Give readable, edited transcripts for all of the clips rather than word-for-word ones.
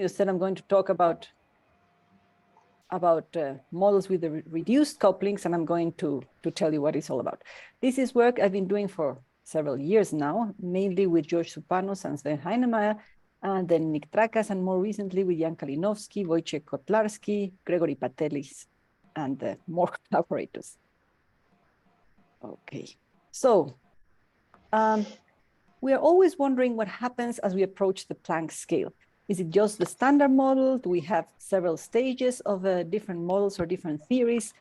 Instead, I'm going to talk about models with the reduced couplings, and I'm going to tell you what it's all about. This is work I've been doing for several years now, mainly with George Supanos and Sven Heinemeier, and then Nick Trakas, and more recently with Jan Kalinowski, Wojciech Kotlarski, Gregory Patelis, and more collaborators. Okay, so we are always wondering what happens as we approach the Planck scale. Is it just the standard model? Do we have several stages of different models or different theories,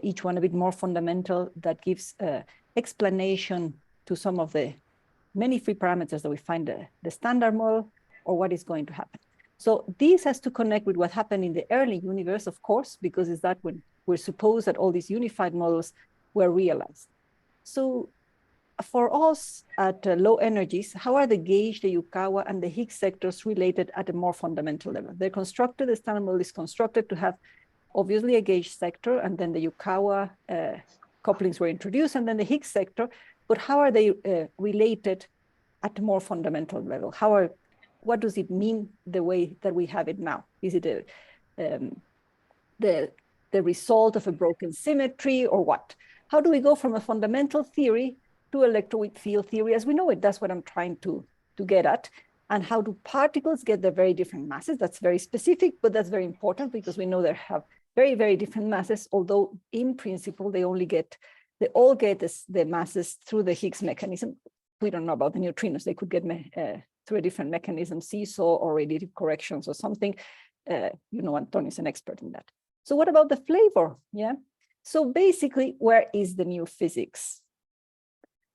each one a bit more fundamental, that gives explanation to some of the many free parameters that we find the standard model, or what is going to happen? So this has to connect with what happened in the early universe, of course, because it's that when we're supposed that all these unified models were realized. So for us at low energies, how are the gauge, the Yukawa, and the Higgs sectors related at a more fundamental level? They're constructed, the standard model is constructed to have obviously a gauge sector, and then the Yukawa couplings were introduced, and then the Higgs sector, but how are they related at a more fundamental level? What does it mean the way that we have it now? Is it the result of a broken symmetry, or what? How do we go from a fundamental theory to electroweak field theory as we know it? That's what I'm trying to get at. And how do particles get their very different masses? That's very specific, but that's very important because we know they have very, very different masses, although in principle, they all get the masses through the Higgs mechanism. We don't know about the neutrinos. They could get through a different mechanism, seesaw or radiative corrections or something. You know, Antonio is an expert in that. So what about the flavor? Yeah. So basically, where is the new physics?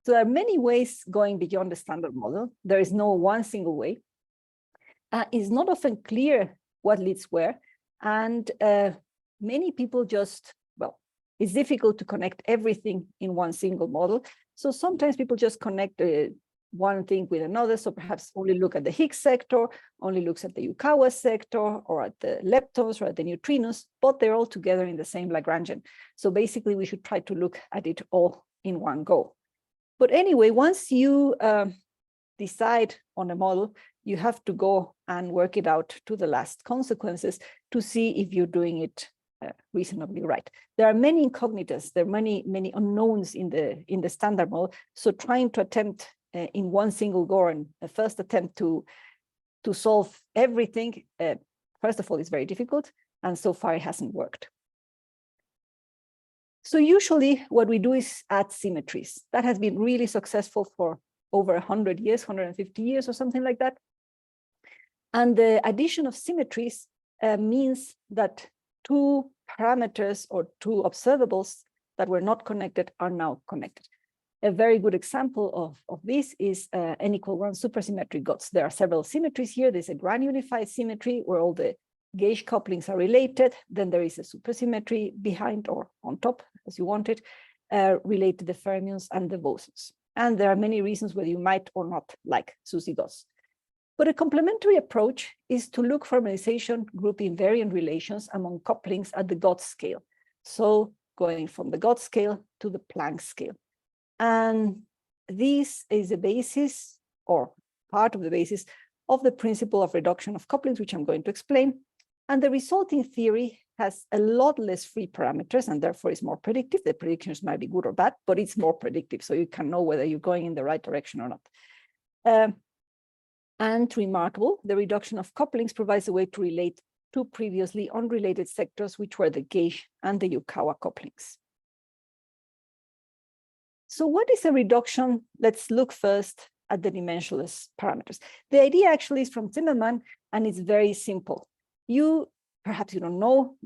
So there are many ways going beyond the standard model. There is no one single way. It's not often clear what leads where. And many people just, well, it's difficult to connect everything in one single model. So sometimes people just connect one thing with another. So perhaps only look at the Higgs sector, only looks at the Yukawa sector, or at the leptons, or at the neutrinos, but they're all together in the same Lagrangian. So basically, we should try to look at it all in one go. But anyway, once you decide on a model, you have to go and work it out to the last consequences to see if you're doing it reasonably right. There are many incognitas, there are many unknowns in the standard model. So trying to attempt in one single go and a first attempt to solve everything, first of all, is very difficult, and so far it hasn't worked. So usually what we do is add symmetries. That has been really successful for over 100 years, 150 years or something like that. And the addition of symmetries means that two parameters or two observables that were not connected are now connected. A very good example of this is n=1 supersymmetric GOTS. There are several symmetries here. There's a grand unified symmetry where all the gauge couplings are related. Then there is a supersymmetry behind or on top, as you want it, related the fermions and the bosons. And there are many reasons whether you might or not like SUSY GOTS. But a complementary approach is to look for normalization group invariant relations among couplings at the GOTS scale. So going from the GOTS scale to the Planck scale. And this is a basis, or part of the basis, of the principle of reduction of couplings, which I'm going to explain. And the resulting theory has a lot less free parameters, and therefore is more predictive. The predictions might be good or bad, but it's more predictive, so you can know whether you're going in the right direction or not. And remarkable, the reduction of couplings provides a way to relate two previously unrelated sectors, which were the gauge and the Yukawa couplings. So what is a reduction? Let's look first at the dimensionless parameters. The idea actually is from Zimmermann, and it's very simple. Perhaps you don't know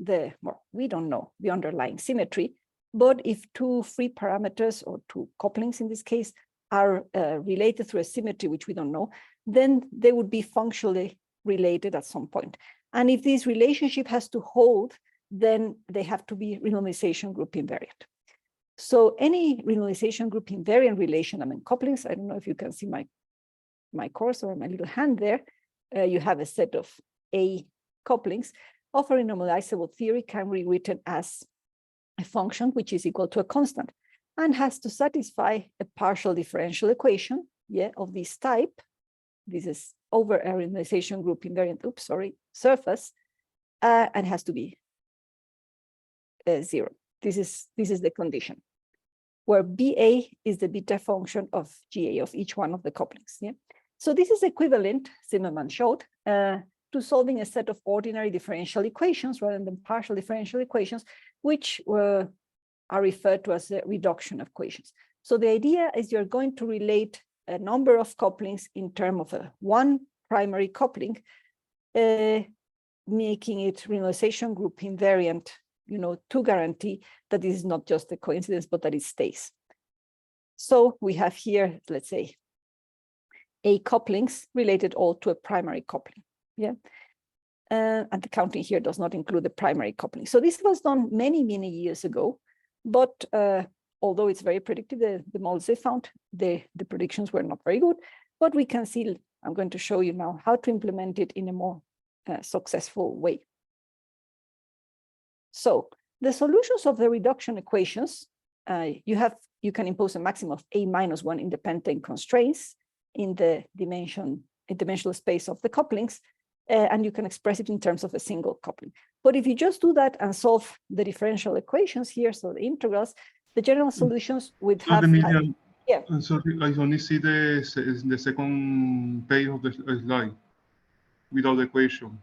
we don't know the underlying symmetry, but if two free parameters or two couplings in this case are related through a symmetry which we don't know, then they would be functionally related at some point. And if this relationship has to hold, then they have to be renormalization group invariant. So any renormalization group invariant relation among couplings, I don't know if you can see my cursor or my little hand there, you have a set of A couplings of a renormalizable theory can be written as a function which is equal to a constant and has to satisfy a partial differential equation, of this type. This is over a renormalization group invariant. Oops, sorry, surface, and has to be 0. This is the condition, where BA is the beta function of GA of each one of the couplings. Yeah. So this is equivalent, Zimmerman showed, to solving a set of ordinary differential equations rather than partial differential equations, which are referred to as the reduction equations. So the idea is you're going to relate a number of couplings in terms of one primary coupling, making it renormalization group invariant, to guarantee that this is not just a coincidence, but that it stays. So we have here, let's say, A couplings related all to a primary coupling. Yeah. And the counting here does not include the primary coupling. So this was done many, many years ago, but although it's very predictive, the models they found, the predictions were not very good, but we can see, I'm going to show you now how to implement it in a more successful way. So the solutions of the reduction equations, you can impose a maximum of A-1 independent constraints in the dimensional space of the couplings, and you can express it in terms of a single coupling. But if you just do that and solve the differential equations here, so the integrals, the general solutions would have... Yeah. I'm sorry, I only see the second page of the slide without the equation.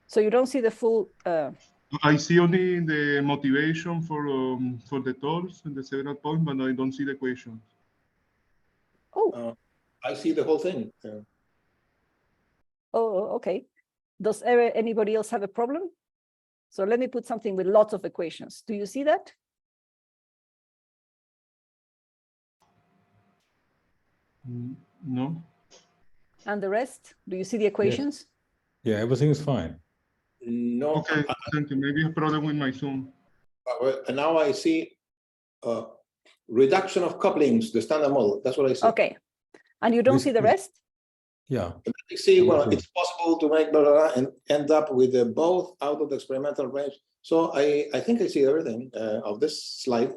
So you don't see the full... I see only the motivation for the torques and the several points, but I don't see the equation. Oh. I see the whole thing. Oh, okay. Does anybody else have a problem? So let me put something with lots of equations. Do you see that? No. And the rest? Do you see the equations? Yes. Yeah, everything is fine. No. Okay, thank you. Maybe a problem with my Zoom. And now I see reduction of couplings, the standard model. That's what I see. Okay. And you don't see the rest? Yeah. I see, well, it's possible to make blah, blah, blah, and end up with both out of the experimental range. So I think I see everything of this slide.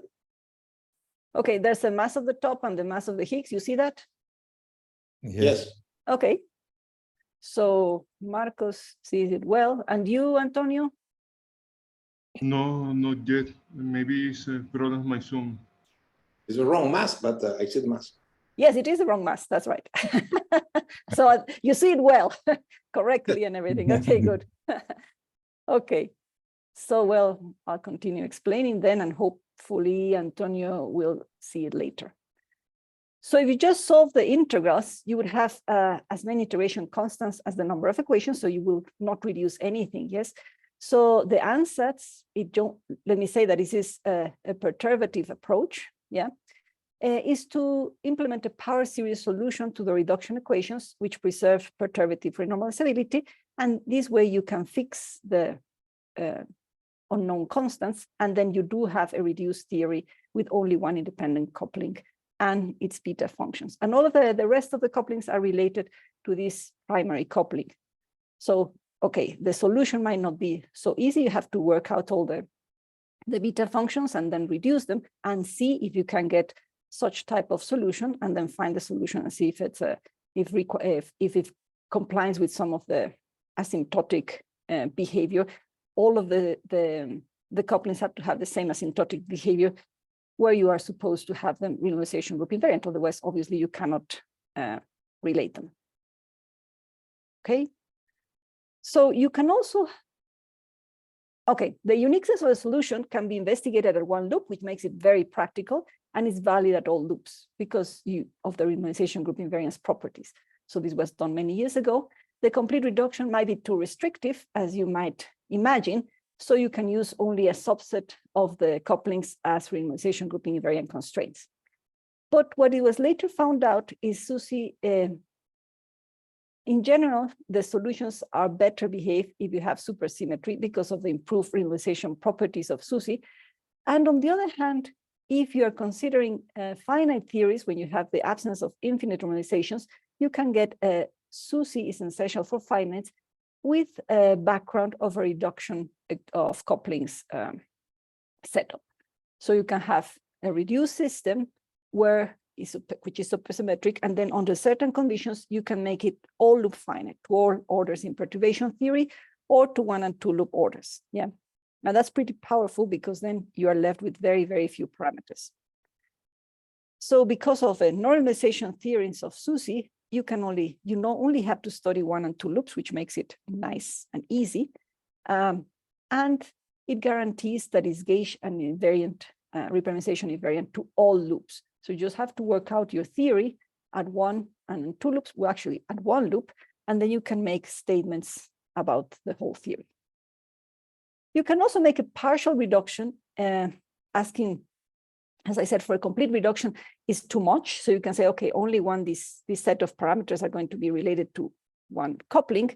Okay, there's a mass of the top and the mass of the Higgs. You see that? Yes. Okay. So Marcos sees it well. And you, Antonio? No, not yet. Maybe it's a problem with my Zoom. It's a wrong mass, but I see the mass. Yes, it is a wrong mass. That's right. So you see it well, correctly and everything. Okay, good. Okay. So, well, I'll continue explaining then, and hopefully Antonio will see it later. So if you just solve the integrals, you would have as many iteration constants as the number of equations, so you will not reduce anything, yes? So the ansatz, let me say that this is a perturbative approach, yeah? Is to implement a power series solution to the reduction equations, which preserve perturbative renormalizability. And this way you can fix the unknown constants, and then you do have a reduced theory with only one independent coupling and its beta functions. And all of the rest of the couplings are related to this primary coupling. So, okay, the solution might not be so easy. You have to work out all the beta functions and then reduce them and see if you can get such type of solution, and then find the solution and see if it's if it complies with some of the asymptotic behavior. All of the couplings have to have the same asymptotic behavior, where you are supposed to have them renormalization group invariant. Otherwise, obviously, you cannot relate them. Okay. So you can also, okay, the uniqueness of the solution can be investigated at one loop, which makes it very practical, and it's valid at all loops because of the renormalization group invariance properties. So this was done many years ago. The complete reduction might be too restrictive, as you might imagine, so you can use only a subset of the couplings as renormalization group invariant constraints. But what it was later found out is SUSY, in general, the solutions are better behaved if you have supersymmetry because of the improved renormalization properties of SUSY. And on the other hand, if you are considering finite theories, when you have the absence of infinite normalizations, you can get SUSY is essential for finites with a background of a reduction of couplings setup. So you can have a reduced system where which is supersymmetric, and then under certain conditions, you can make it all loop finite to all orders in perturbation theory or to 1 and 2 loop orders. Yeah, now that's pretty powerful because then you are left with very, very few parameters. So because of the normalization theorems of SUSY, you not only have to study 1 and 2 loops, which makes it nice and easy, and it guarantees that is gauge and invariant reparameterization invariant to all loops. So you just have to work out your theory at 1 and 2 loops, well, actually at 1 loop, and then you can make statements about the whole theory. You can also make a partial reduction, asking, as I said, for a complete reduction is too much. So you can say, okay, only this set of parameters are going to be related to one coupling,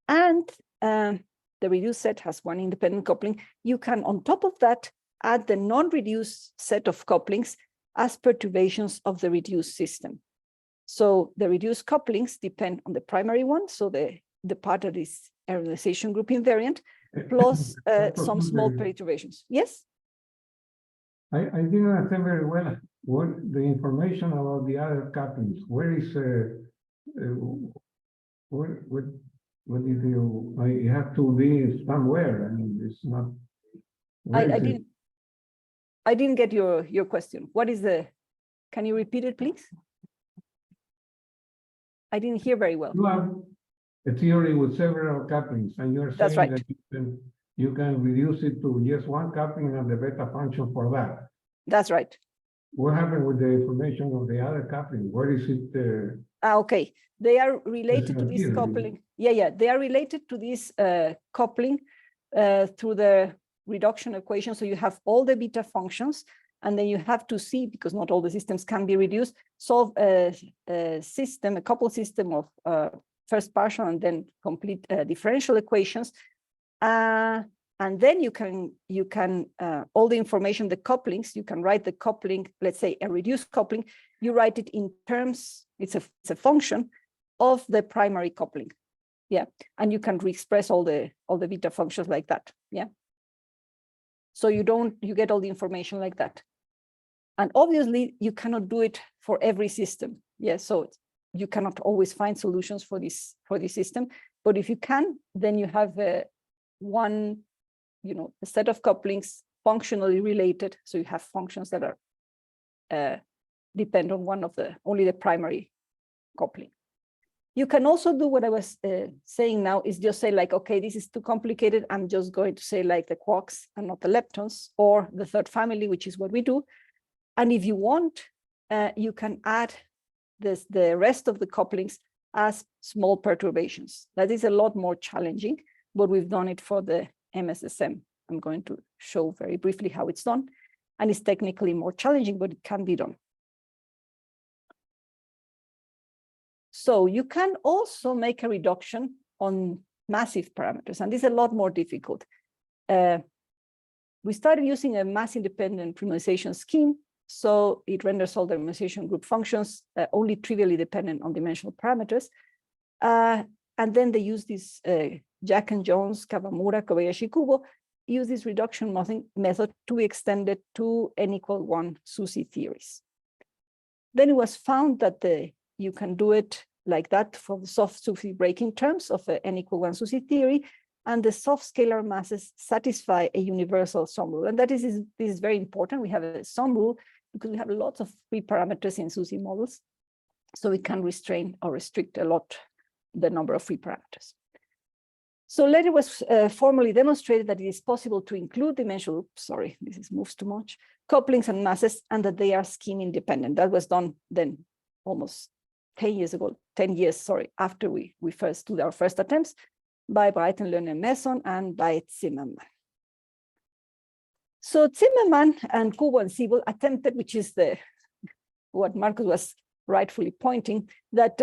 and the reduced set has one independent coupling. You can, on top of that, add the non-reduced set of couplings as perturbations of the reduced system. So the reduced couplings depend on the primary one, so the part that is renormalization group invariant, plus some small perturbations. Yes? I didn't understand very well what the information about the other couplings. Where is what did you have to be somewhere? I mean, it's not. I didn't get your question. What is the? Can you repeat it, please? I didn't hear very well. You have a theory with several couplings, and you're saying right. that you can reduce it to just one coupling and the beta function for that. That's right. What happened with the information of the other coupling? Where is it? Okay, they are related to this coupling. Yeah, they are related to this coupling through the reduction equation. So you have all the beta functions, and then you have to see, because not all the systems can be reduced, solve a coupled system of first partial and then complete differential equations. And then you can all the information, the couplings, you can write the coupling, let's say a reduced coupling, you write it in terms, it's a function of the primary coupling. Yeah, and you can re-express all the beta functions like that. Yeah. So you get all the information like that. And obviously you cannot do it for every system. Yeah, so you cannot always find solutions for this system. But if you can, then you have a set of couplings functionally related. So you have functions that are depend on only the primary coupling. You can also do what I was saying now, is just say like, okay, this is too complicated. I'm just going to say like the quarks and not the leptons, or the third family, which is what we do. And if you want, you can add the rest of the couplings as small perturbations. That is a lot more challenging, but we've done it for the MSSM. I'm going to show very briefly how it's done. And it's technically more challenging, but it can be done. So you can also make a reduction on massive parameters, and this is a lot more difficult. We started using a mass-independent renormalization scheme, so it renders all the renormalization group functions only trivially dependent on dimensional parameters. And then they use this Jack and Jones, Kawamura, Kobayashi, Kubo, use this reduction method to be extended to n=1 SUSY theories. Then it was found that you can do it like that for the soft SUSY breaking terms of n=1 SUSY theory, and the soft scalar masses satisfy a universal sum rule. And this is very important. We have a sum rule because we have lots of free parameters in SUSY models, so we can restrain or restrict a lot the number of free parameters. So later was formally demonstrated that it is possible to include dimensional, sorry, this moves too much, couplings and masses, and that they are scheme independent. That was done then almost 10 years, sorry, after we first did our first attempts by Breiten, Lerner, Mason, and by Zimmermann. So Zimmermann and Kubo and Siebel attempted, which is what Marcus was rightfully pointing, that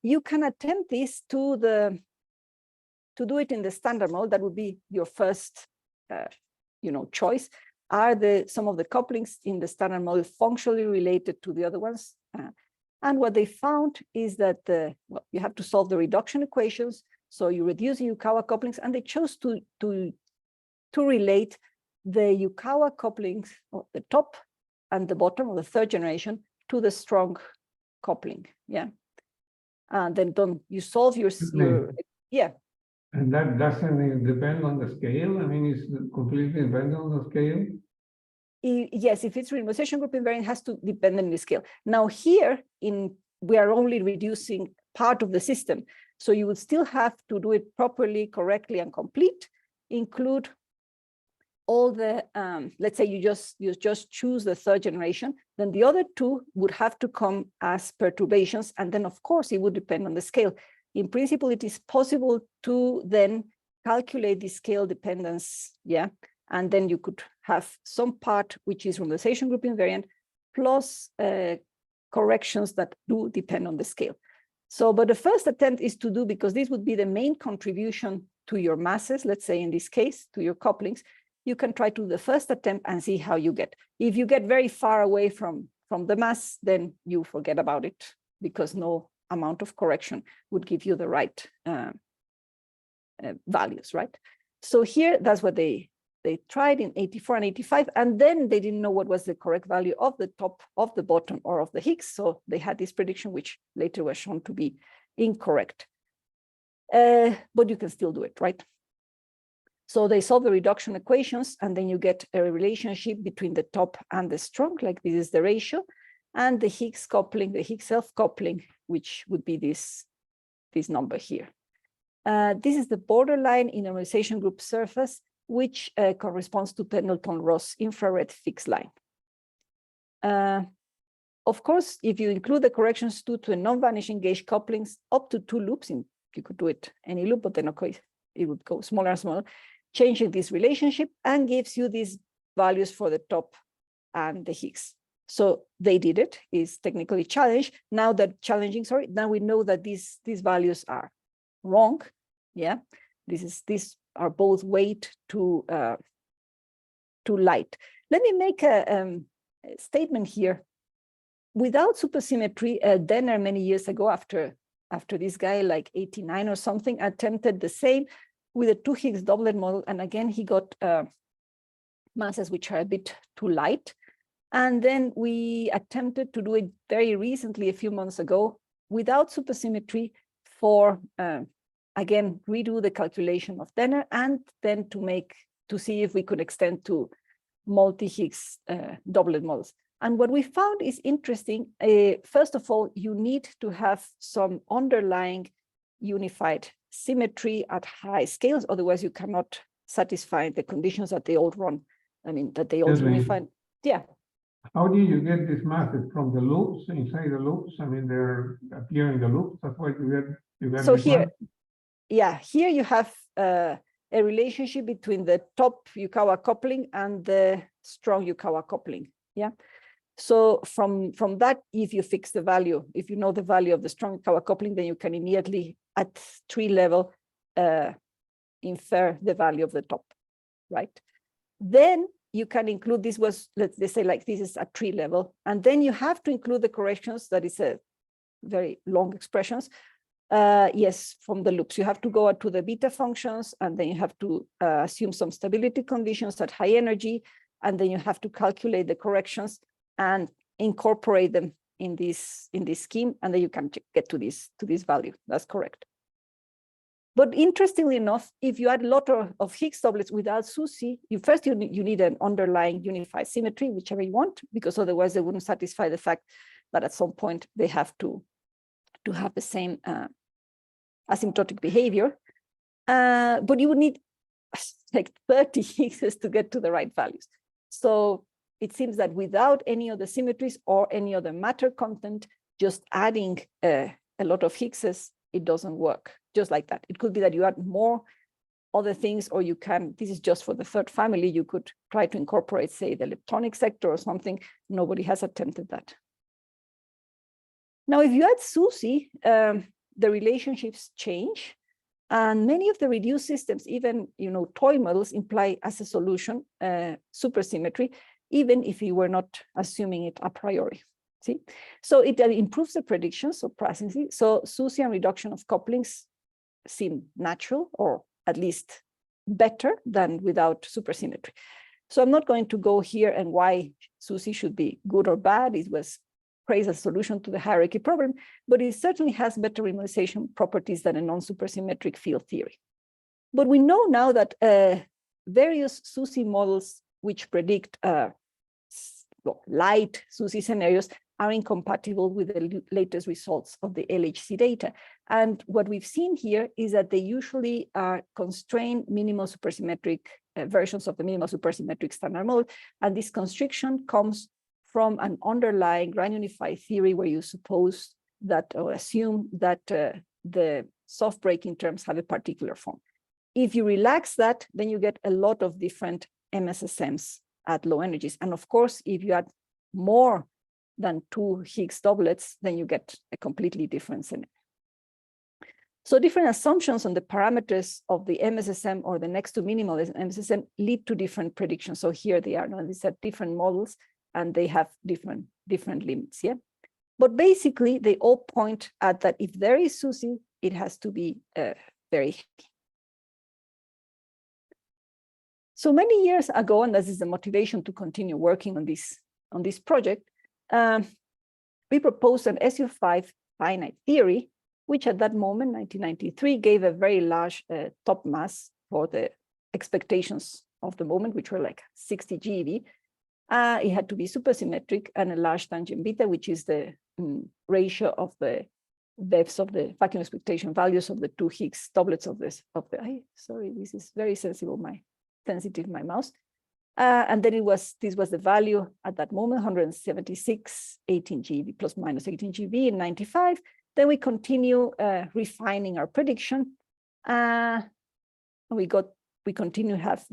you can attempt this to do it in the standard model. That would be your first choice. Are some of the couplings in the standard model functionally related to the other ones? And what they found is that you have to solve the reduction equations. So you reduce the Yukawa couplings, and they chose to relate the Yukawa couplings of the top and the bottom of the third generation to the strong coupling. Yeah. And then you solve your yeah. And that doesn't depend on the scale? I mean, it's completely dependent on the scale? Yes, if it's renormalization group invariant, it has to depend on the scale. Now here, we are only reducing part of the system. So you would still have to do it properly, correctly, and complete, include all the, let's say you just choose the third generation, then the other two would have to come as perturbations. And then of course, it would depend on the scale. In principle, it is possible to then calculate the scale dependence, yeah? And then you could have some part which is renormalization group invariant plus corrections that do depend on the scale. So, but the first attempt is to do, because this would be the main contribution to your masses, let's say in this case, to your couplings, you can try to do the first attempt and see how you get. If you get very far away from the mass, then you forget about it, because no amount of correction would give you the right values, right? So here, that's what they tried in 84 and 85, and then they didn't know what was the correct value of the top, of the bottom, or of the Higgs. So they had this prediction, which later was shown to be incorrect. But you can still do it, right? So they solve the reduction equations, and then you get a relationship between the top and the strong, like this is the ratio, and the Higgs coupling, the Higgs self-coupling, which would be this number here. This is the borderline in a renormalization group surface, which corresponds to Pendleton-Ross infrared fixed line. Of course, if you include the corrections due to a non-vanishing gauge couplings up to 2 loops, you could do it any loop, but then okay, it would go smaller and smaller, changing this relationship, and gives you these values for the top and the Higgs. So they did it, is technically challenged. Now now we know that these values are wrong. Yeah, these are both weight to light. Let me make a statement here. Without supersymmetry, Denner many years ago, after this guy, like 89 or something, attempted the same with a 2 Higgs doublet model. And again, he got masses which are a bit too light. And then we attempted to do it very recently, a few months ago, without supersymmetry for, again, redo the calculation of Denner, and then to see if we could extend to multi-Higgs doublet models. And what we found is interesting. First of all, you need to have some underlying unified symmetry at high scales. Otherwise, you cannot satisfy the conditions that they all run. I mean, that they all unify. Yeah. How do you get these masses from the loops, inside the loops? I mean, they're appearing in the loops. That's why you get so here, yeah, here you have a relationship between the top Yukawa coupling and the strong Yukawa coupling. Yeah. So from that, if you fix the value, if you know the value of the strong Yukawa coupling, then you can immediately at tree level infer the value of the top, right? Then you can include, this was, let's say like this is at tree level, and then you have to include the corrections. That is a very long expressions. Yes, from the loops, you have to go out to the beta functions, and then you have to assume some stability conditions at high energy, and then you have to calculate the corrections and incorporate them in this scheme, and then you can get to this value. That's correct. But interestingly enough, if you add a lot of Higgs doublets without SUSY, you need an underlying unified symmetry, whichever you want, because otherwise they wouldn't satisfy the fact that at some point they have to have the same asymptotic behavior. But you would need like 30 Higgses to get to the right values. So it seems that without any of the symmetries or any other matter content, just adding a lot of Higgses, it doesn't work just like that. It could be that you add more other things, or you can, this is just for the third family, you could try to incorporate, say, the leptonic sector or something. Nobody has attempted that. Now, if you add SUSY, the relationships change, and many of the reduced systems, even toy models, imply as a solution supersymmetry, even if you were not assuming it a priori. See, so it improves the predictions, surprisingly. So SUSY and reduction of couplings seem natural, or at least better than without supersymmetry. So I'm not going to go here and why SUSY should be good or bad. It was praise a solution to the hierarchy problem, but it certainly has better renormalization properties than a non-supersymmetric field theory. But we know now that various SUSY models which predict light SUSY scenarios are incompatible with the latest results of the LHC data. And what we've seen here is that they usually are constrained minimal supersymmetric versions of the minimal supersymmetric standard model. And this constriction comes from an underlying grand unified theory where you suppose that or assume that the soft breaking terms have a particular form. If you relax that, then you get a lot of different MSSMs at low energies. And of course, if you add more than 2 Higgs doublets, then you get a completely different scenario. So different assumptions on the parameters of the MSSM or the next to minimal MSSM lead to different predictions. So here they are. Now these are different models and they have different limits. Yeah, but basically they all point at that if there is SUSY, it has to be very heavy. So many years ago, and this is the motivation to continue working on this project, we proposed an SU5 finite theory, which at that moment, 1993, gave a very large top mass for the expectations of the moment, which were like 60 GeV. It had to be supersymmetric and a large tangent beta, which is the ratio of the depths of the vacuum expectation values of the 2 Higgs doublets of this. Sorry, this is very sensitive, my mouse. And then this was the value at that moment, 176, 18 GeV plus minus 18 GeV in 95. Then we continue refining our prediction. We continue to have,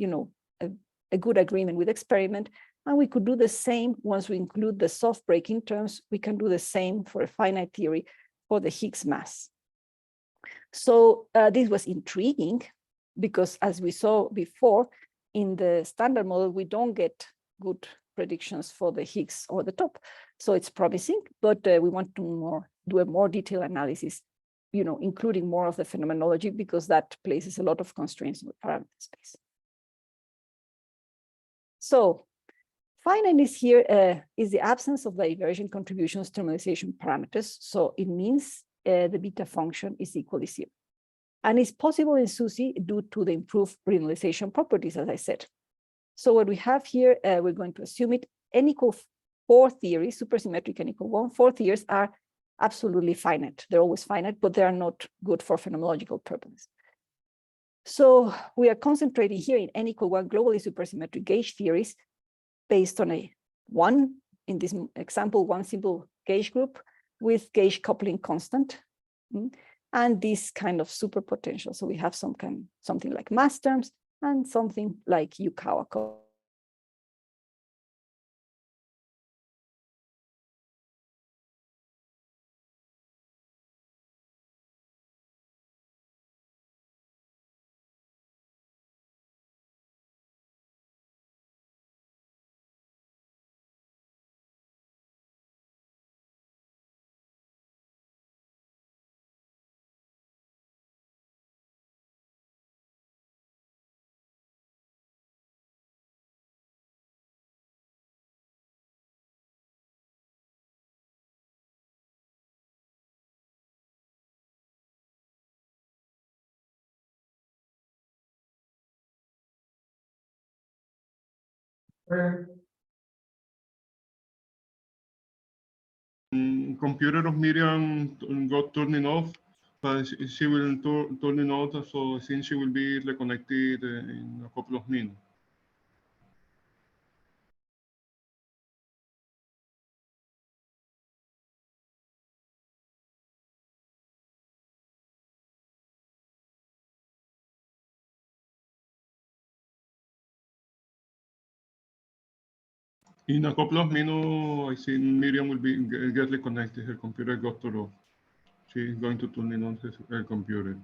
a good agreement with experiment. And we could do the same once we include the soft breaking terms. We can do the same for a finite theory for the Higgs mass. So this was intriguing because as we saw before, in the standard model, we don't get good predictions for the Higgs or the top. So it's promising, but we want to do a more detailed analysis, including more of the phenomenology, because that places a lot of constraints on the parameter space. So finiteness here is the absence of divergent contributions to normalization parameters. So it means the beta function is equally zero. And it's possible in SUSY due to the improved renormalization properties, as I said. So what we have here, we're going to assume it n equal 4 theories, supersymmetric n equal 1, 4 theories are absolutely finite. They're always finite, but they are not good for phenomenological purposes. So we are concentrating here in n equal 1 globally supersymmetric gauge theories based on in this example, one simple gauge group with gauge coupling constant. And this kind of superpotential. So we have something like mass terms and something like Yukawa. Computer of Myriam got turning off, but she will turn it on, so I think she will be reconnected in a couple of minutes. In a couple of minutes, I think Myriam will get reconnected. Her computer got turned off. She's going to turn on her computer.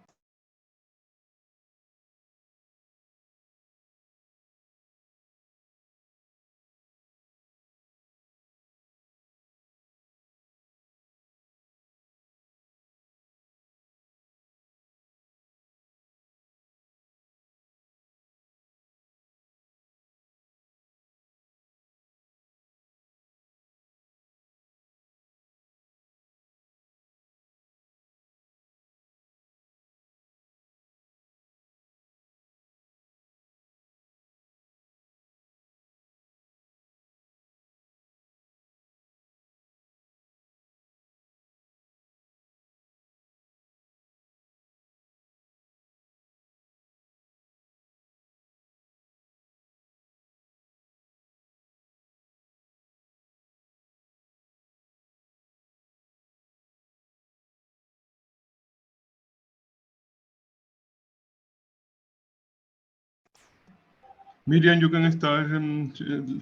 Myriam, you can start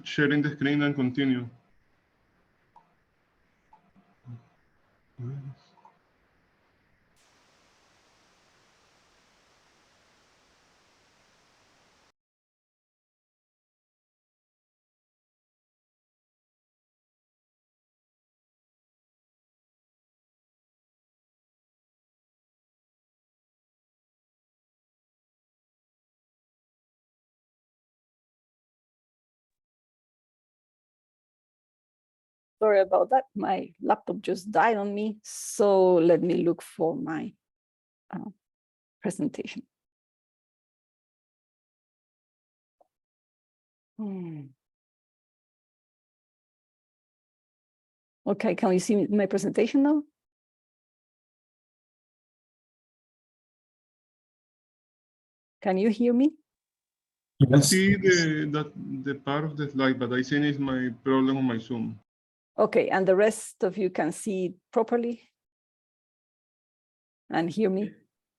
sharing the screen and continue. Sorry about that. My laptop just died on me. So let me look for my presentation. Okay, can you see my presentation now? Can you hear me? I see the part of the slide, but I think it's my problem on my Zoom. Okay, and the rest of you can see it properly and hear me?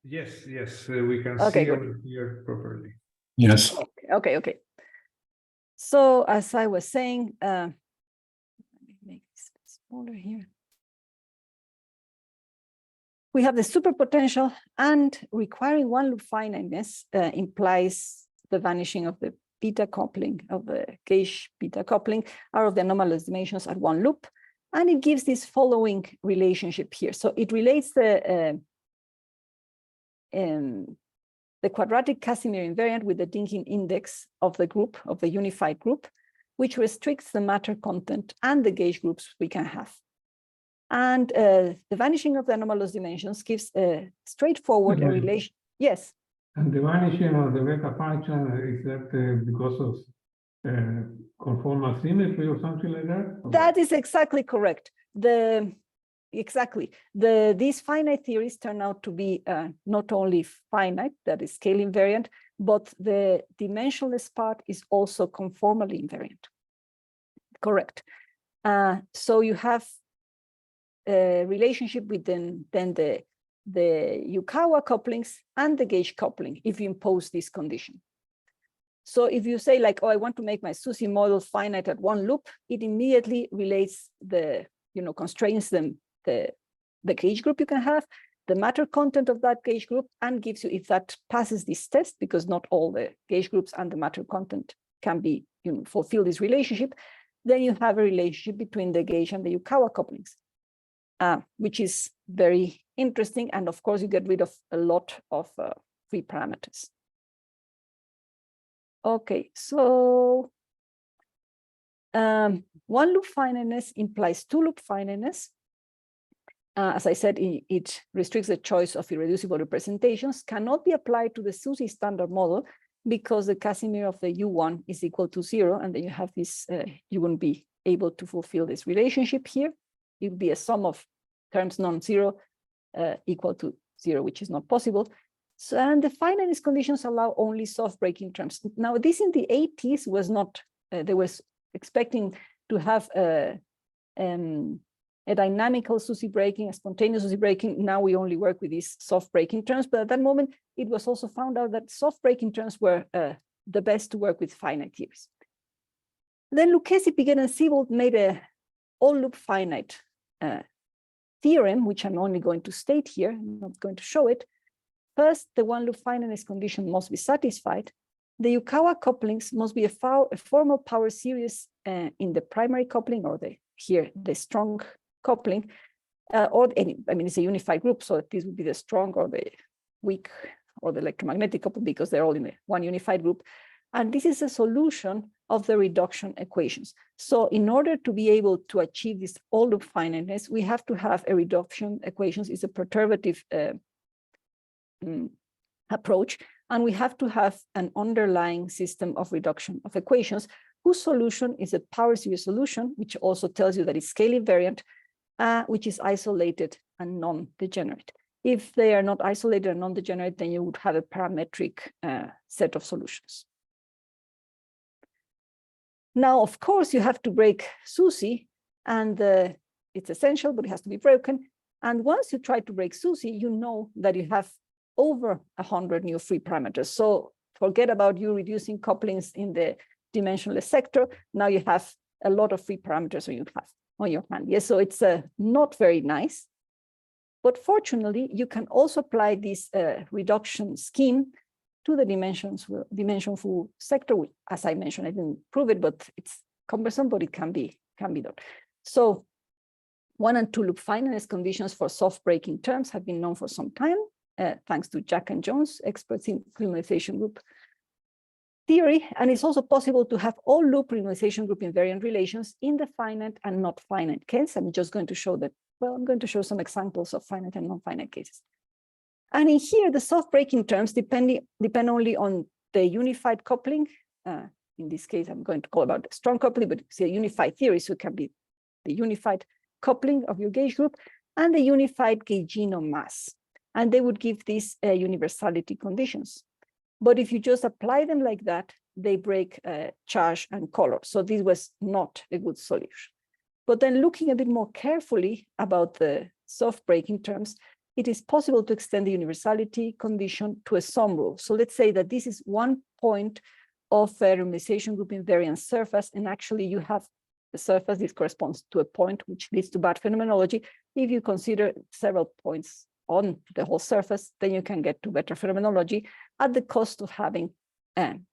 Yes, we can Okay, see good. and hear properly. Yes. Okay. So as I was saying, let me make this smaller here. We have the superpotential, and requiring one loop finiteness implies the vanishing of the beta coupling, of the gauge beta coupling out of the anomalous dimensions at one loop. And it gives this following relationship here. So it relates the quadratic Casimir invariant with the Dynkin index of the group, of the unified group, which restricts the matter content and the gauge groups we can have. And the vanishing of the anomalous dimensions gives a straightforward relation. Yes. And the vanishing of the beta function, is that because of conformal symmetry or something like that? That is exactly correct. These finite theories turn out to be not only finite, that is scale invariant, but the dimensionless part is also conformally invariant. Correct. So you have a relationship within then the Yukawa couplings and the gauge coupling if you impose this condition. So if you say like, oh, I want to make my SUSY model finite at one loop, it immediately relates constrains them the gauge group you can have, the matter content of that gauge group, and gives you, if that passes this test, because not all the gauge groups and the matter content can be fulfill this relationship, then you have a relationship between the gauge and the Yukawa couplings, which is very interesting. And of course, you get rid of a lot of free parameters. Okay, so one loop finiteness implies two loop finiteness. As I said, it restricts the choice of irreducible representations, cannot be applied to the SUSY standard model because the Casimir of the U1 is equal to 0, and then you have this, you wouldn't be able to fulfill this relationship here. It would be a sum of terms non-zero equal to 0, which is not possible. So, and the finiteness conditions allow only soft breaking terms. Now, this in the 80s was not, they were expecting to have a dynamical SUSY breaking, a spontaneous SUSY breaking. Now we only work with these soft breaking terms, but at that moment, it was also found out that soft breaking terms were the best to work with finite theories. Then Lucchesi, Piguet, and Siebold made a all-loop finite theorem, which I'm only going to state here. I'm not going to show it. First, the one-loop finiteness condition must be satisfied. The Yukawa couplings must be a formal power series in the primary coupling, or the strong coupling, it's a unified group, so this would be the strong or the weak or the electromagnetic couple, because they're all in one unified group. And this is a solution of the reduction equations. So in order to be able to achieve this all-loop finiteness, we have to have a reduction equations. It's a perturbative approach, and we have to have an underlying system of reduction of equations whose solution is a power series solution, which also tells you that it's scale invariant, which is isolated and non-degenerate. If they are not isolated and non-degenerate, then you would have a parametric set of solutions. Now, of course, you have to break SUSY, and it's essential, but it has to be broken. And once you try to break SUSY, you know that you have over 100 new free parameters. So forget about you reducing couplings in the dimensionless sector. Now you have a lot of free parameters on your hand. Yes, so it's not very nice. But fortunately, you can also apply this reduction scheme to the dimensionful sector. As I mentioned, I didn't prove it, but it's cumbersome, but it can be done. So 1 and 2 loop finiteness conditions for soft breaking terms have been known for some time, thanks to Jack and Jones, experts in renormalization group theory. And it's also possible to have all loop renormalization group invariant relations in the finite and not finite case. I'm just going to show that. Well, I'm going to show some examples of finite and non-finite cases. And in here, the soft breaking terms depend only on the unified coupling. In this case, I'm going to call about strong coupling, but it's a unified theory, so it can be the unified coupling of your gauge group and the unified gaugino mass. And they would give these universality conditions. But if you just apply them like that, they break charge and color. So this was not a good solution. But then looking a bit more carefully about the soft breaking terms, it is possible to extend the universality condition to a sum rule. So let's say that this is one point of a renormalization group invariant surface, and actually you have the surface, this corresponds to a point which leads to bad phenomenology. If you consider several points on the whole surface, then you can get to better phenomenology at the cost of having,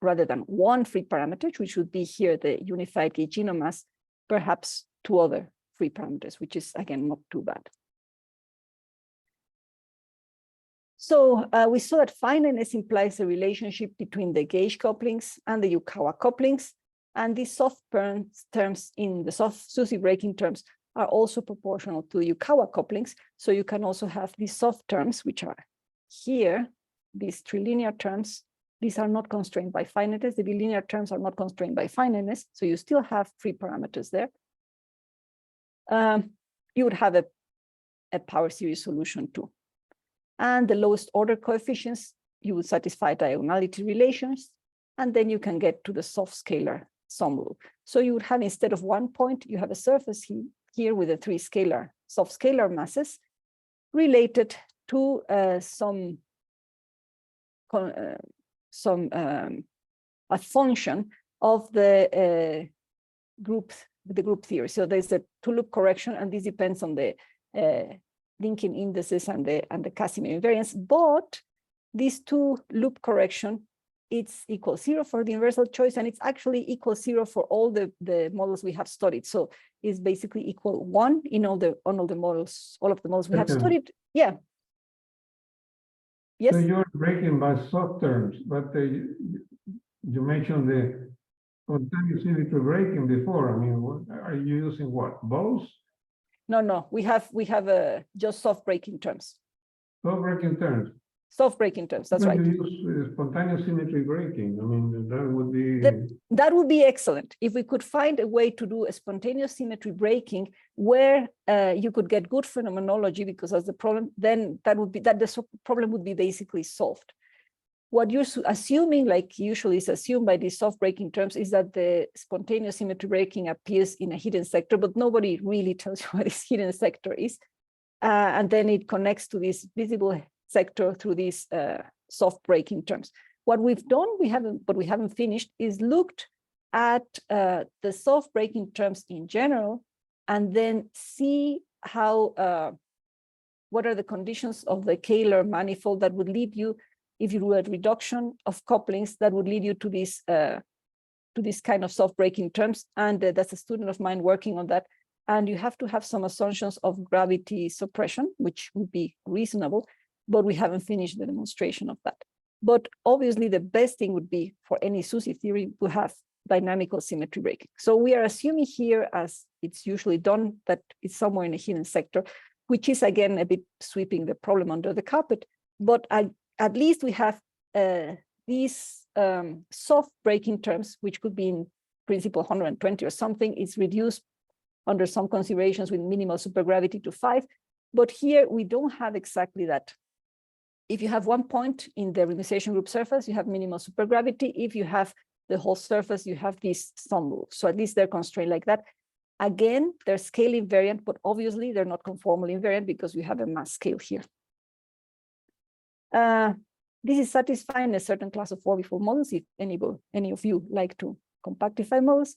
rather than one free parameter, which would be here the unified gaugino mass, perhaps 2 other free parameters, which is again not too bad. So we saw that finiteness implies a relationship between the gauge couplings and the Yukawa couplings, and these soft terms in the soft SUSY breaking terms are also proportional to the Yukawa couplings. So you can also have these soft terms, which are here, these trilinear terms. These are not constrained by finiteness. The bilinear terms are not constrained by finiteness. So you still have free parameters there. You would have a power series solution too. And the lowest order coefficients, you would satisfy diagonality relations, and then you can get to the soft scalar sum rule. So you would have, instead of one point, you have a surface here with the 3 soft scalar masses related to a function of the group theory. So there's a 2-loop correction, and this depends on the linking indices and the Casimir invariance. But this 2-loop correction, it's equal 0 for the universal choice, and it's actually equal 0 for all the models we have studied. So it's basically equal 1 in all the models, all of the models we have studied. Yeah. Yes. So you're breaking by soft terms, but you mentioned the spontaneous symmetry breaking before. I mean, are you using what? Both? No. We have just soft breaking terms. Soft breaking terms. Soft breaking terms. That's right. You use spontaneous symmetry breaking. I mean, that would be that would be excellent if we could find a way to do a spontaneous symmetry breaking where you could get good phenomenology, because as the problem, then the problem would be basically solved. What you're assuming, like usually is assumed by these soft breaking terms, is that the spontaneous symmetry breaking appears in a hidden sector, but nobody really tells you what this hidden sector is. And then it connects to this visible sector through these soft breaking terms. What we've done, we haven't finished, is looked at the soft breaking terms in general, and then see how, what are the conditions of the Kähler manifold that would lead you, if you do a reduction of couplings, that would lead you to this kind of soft breaking terms. And that's a student of mine working on that. And you have to have some assumptions of gravity suppression, which would be reasonable, but we haven't finished the demonstration of that. But obviously the best thing would be for any SUSY theory to have dynamical symmetry breaking. So we are assuming here, as it's usually done, that it's somewhere in a hidden sector, which is again a bit sweeping the problem under the carpet. But at least we have these soft breaking terms, which could be in principle 120 or something. It's reduced under some considerations with minimal supergravity to 5. But here we don't have exactly that. If you have one point in the renormalization group surface, you have minimal supergravity. If you have the whole surface, you have these sum rules. So at least they're constrained like that. Again, they're scale invariant, but obviously they're not conformal invariant because we have a mass scale here. This is satisfying a certain class of orbifold models, if any of you like to compactify models,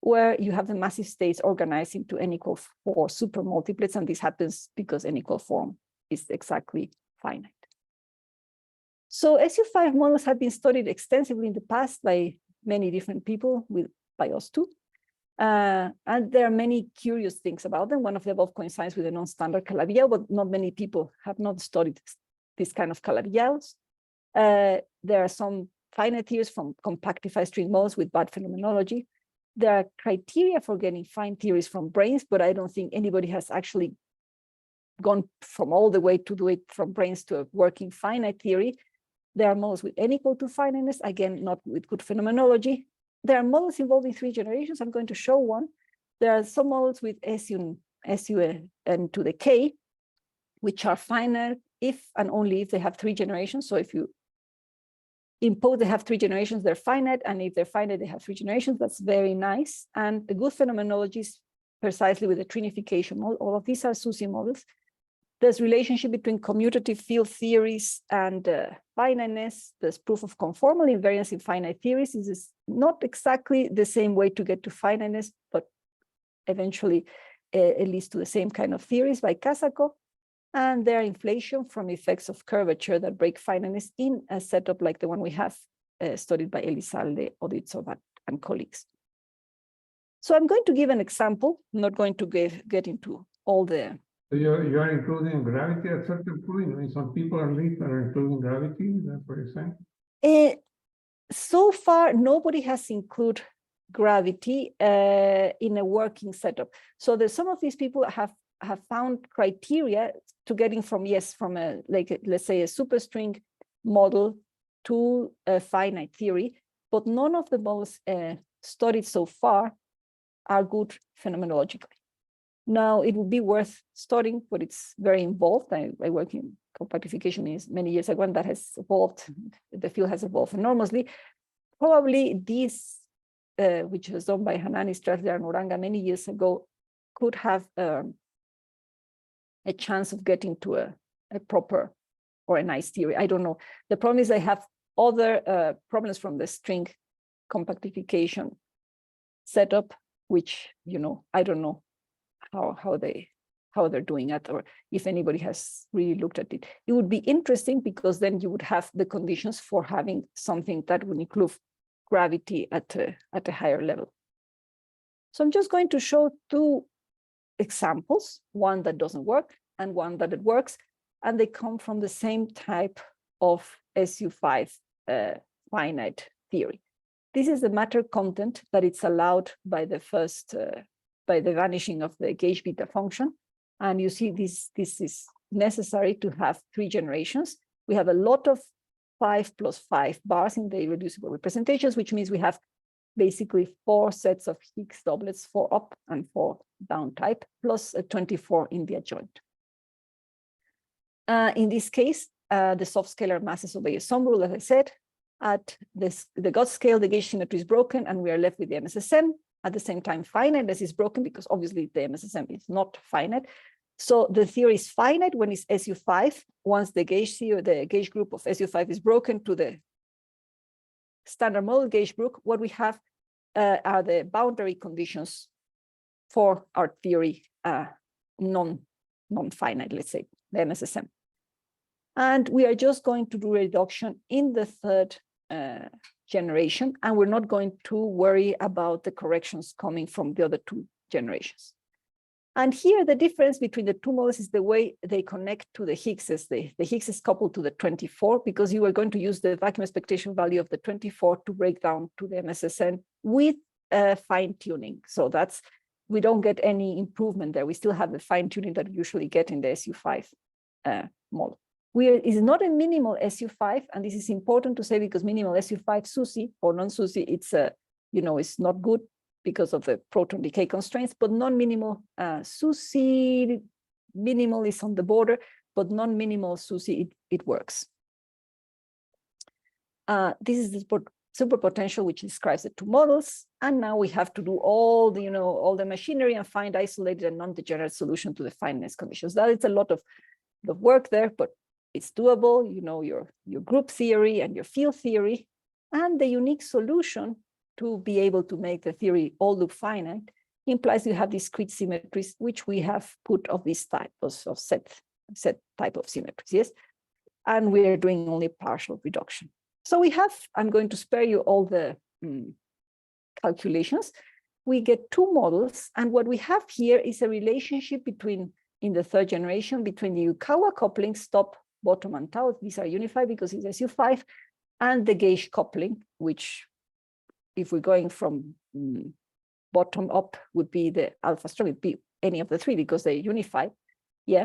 where you have the massive states organized into n=4 supermultiplets, and this happens because n=4 form is exactly finite. So SU5 models have been studied extensively in the past by many different people, by us too. And there are many curious things about them. One of the above coincides with a non-standard Calabi-Yau, but not many people have not studied this kind of Calabi-Yaus. There are some finite theories from compactified string models with bad phenomenology. There are criteria for getting fine theories from brains, but I don't think anybody has actually gone from all the way to do it from brains to a working finite theory. There are models with n=2 finiteness, again, not with good phenomenology. There are models involving 3 generations. I'm going to show one. There are some models with SUn to the k, which are finite if and only if they have 3 generations. So if you impose they have 3 generations, they're finite, and if they're finite, they have 3 generations. That's very nice. And the good phenomenology is precisely with the trinification model. All of these are SUSY models. There's relationship between commutative field theories and finiteness. There's proof of conformal invariance in finite theories. This is not exactly the same way to get to finiteness, but eventually it leads to the same kind of theories by Casako. And there are inflation from effects of curvature that break finiteness in a setup like the one we have studied by Elizalde, Oditsov, and colleagues. So I'm going to give an example. I'm not going to get into all the... So you are including gravity at certain point? I mean, some people at least are including gravity, is that what you're saying? So far, nobody has included gravity in a working setup. So there's some of these people have found criteria to getting from a, like, let's say, a superstring model to a finite theory, but none of the models studied so far are good phenomenologically. Now, it would be worth studying, but it's very involved. I work in compactification many years ago, and that has evolved. The field has evolved enormously. Probably this, which was done by Hanani, Strasler, and Uranga many years ago, could have a chance of getting to a proper or a nice theory. I don't know. The problem is I have other problems from the string compactification setup, which, I don't know how they're doing it, or if anybody has really looked at it. It would be interesting because then you would have the conditions for having something that would include gravity at a higher level. So I'm just going to show 2 examples, one that doesn't work and one that it works, and they come from the same type of SU5 finite theory. This is the matter content that it's allowed by the first by the vanishing of the gauge beta function. And you see this is necessary to have 3 generations. We have a lot of 5 + 5 bars in the irreducible representations, which means we have basically 4 sets of Higgs doublets, 4 up and 4 down type, plus a 24 in the adjoint. In this case, the soft scalar masses obey a sum rule, as I said. At the Gauss scale, the gauge symmetry is broken, and we are left with the MSSM. At the same time, finiteness is broken because obviously the MSSM is not finite. So the theory is finite when it's SU5. Once the gauge group of SU5 is broken to the standard model gauge group, what we have are the boundary conditions for our theory non-finite, let's say, the MSSM. And we are just going to do reduction in the 3rd generation, and we're not going to worry about the corrections coming from the other 2 generations. And here the difference between the 2 models is the way they connect to the Higgses. The Higgs is coupled to the 24 because you are going to use the vacuum expectation value of the 24 to break down to the MSSN with fine tuning. So we don't get any improvement there. We still have the fine tuning that we usually get in the SU5 model. It's not a minimal SU5, and this is important to say because minimal SU5 SUSY or non-SUSY, it's not good because of the proton decay constraints, but non-minimal SUSY, minimal is on the border, but non-minimal SUSY, it works. This is the superpotential which describes the 2 models, and now we have to do all the machinery and find isolated and non-degenerate solution to the finiteness conditions. That is a lot of work there, but it's doable. You know your group theory and your field theory, and the unique solution to be able to make the theory all loop finite implies you have discrete symmetries, which we have put of this type of set type of symmetries, yes? And we are doing only partial reduction. So we have, I'm going to spare you all the calculations. We get two models, and what we have here is a relationship between, in the third generation, between the Yukawa couplings, top, bottom, and tau. These are unified because it's SU5, and the gauge coupling, which, if we're going from bottom up, would be the alpha strong, it'd be any of the three because they're unified. Yeah.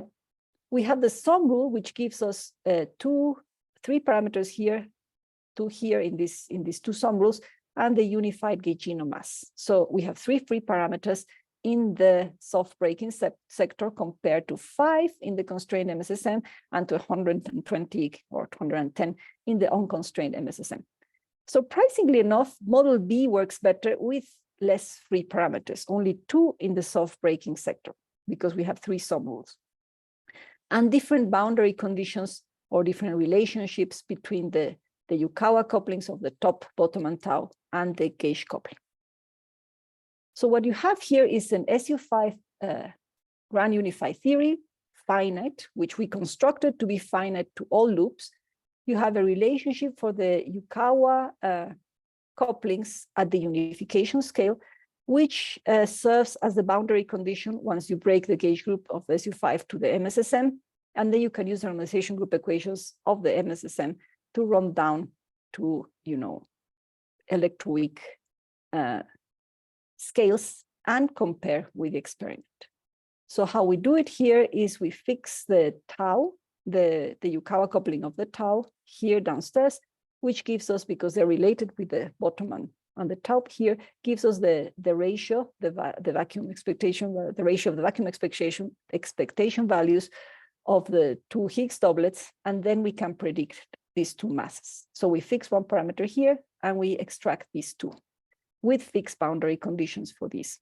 We have the sum rule, which gives us three parameters here, two here in these two sum rules, and the unified gaugino mass. So we have three free parameters in the soft breaking sector compared to 5 in the constrained MSSM and to 120 or 210 in the unconstrained MSSM. Surprisingly enough, model B works better with less free parameters, only 2 in the soft breaking sector, because we have 3 sum rules. And different boundary conditions or different relationships between the Yukawa couplings of the top, bottom, and tau, and the gauge coupling. So what you have here is an SU5 grand unified theory, finite, which we constructed to be finite to all loops. You have a relationship for the Yukawa couplings at the unification scale, which serves as the boundary condition once you break the gauge group of SU5 to the MSSM, and then you can use the normalization group equations of the MSSM to run down to, electroweak scales and compare with the experiment. So how we do it here is we fix the tau, the Yukawa coupling of the tau here downstairs, which gives us, because they're related with the bottom and the top here, gives us the ratio, the vacuum expectation, the ratio of the vacuum expectation values of the 2 Higgs doublets, and then we can predict these 2 masses. So we fix one parameter here, and we extract these 2 with fixed boundary conditions for these.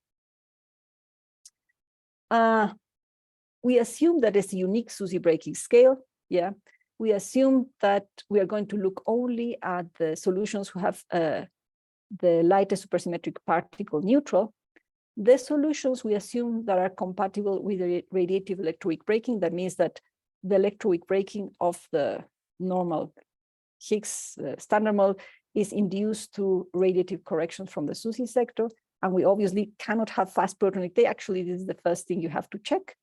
We assume that it's a unique SUSY breaking scale. Yeah, we assume that we are going to look only at the solutions who have the lightest supersymmetric particle neutral. The solutions we assume that are compatible with the radiative electroweak breaking. That means that the electroweak breaking of the normal Higgs standard model is induced through radiative correction from the SUSY sector. And we obviously cannot have fast protonic decay. Actually, this is the first thing you have to check.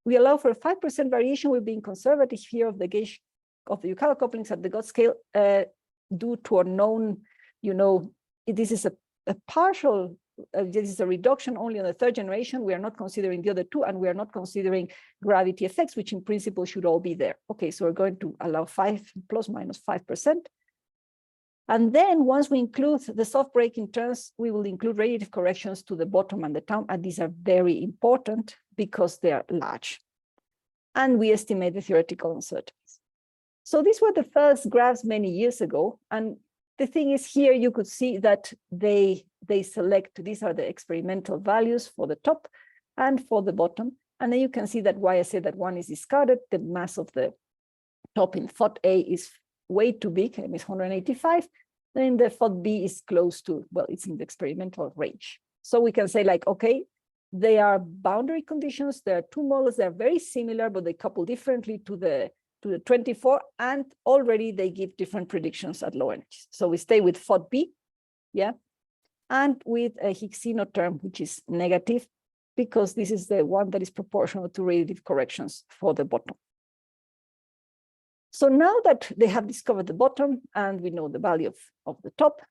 We allow for a 5% variation. We're being conservative here of the gauge of the Yukawa couplings at the God scale due to a known, this is a partial, this is a reduction only on the third generation. We are not considering the other 2, and we are not considering gravity effects, which in principle should all be there. Okay, so we're going to allow 5 plus minus 5%. And then once we include the soft breaking terms, we will include radiative corrections to the bottom and the tau, and these are very important because they are large. And we estimate the theoretical uncertainties. So these were the first graphs many years ago. And the thing is, here you could see that they select, these are the experimental values for the top and for the bottom. And then you can see that why I say that one is discarded, the mass of the top in FOT A is way too big, it's 185. Then the FOT B is close to, well, it's in the experimental range. So we can say like, okay, they are boundary conditions. There are 2 models, they're very similar, but they couple differently to the 24, and already they give different predictions at low energies. So we stay with FOT B, yeah, and with a Higgsino term, which is negative, because this is the one that is proportional to radiative corrections for the bottom. So now that they have discovered the bottom and we know the value of the top,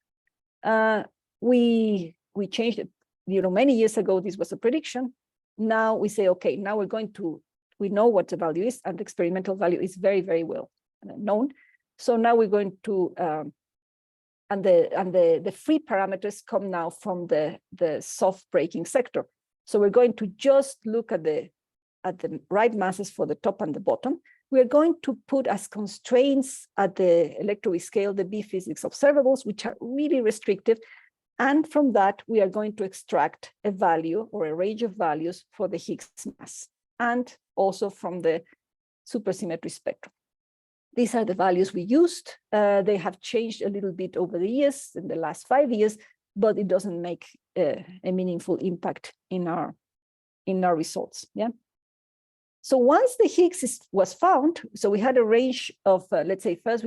we changed it. Many years ago, this was a prediction. Now we say, okay, now we know what the value is, and the experimental value is very, very well known. So now we're going to, and the free parameters come now from the soft breaking sector. So we're going to just look at the right masses for the top and the bottom. We are going to put as constraints at the electroweak scale the B physics observables, which are really restrictive. And from that, we are going to extract a value or a range of values for the Higgs mass, and also from the supersymmetric spectrum. These are the values we used. They have changed a little bit over the years, in the last 5 years, but it doesn't make a meaningful impact in our results. Yeah. So once the Higgs was found, so we had a range of, let's say, first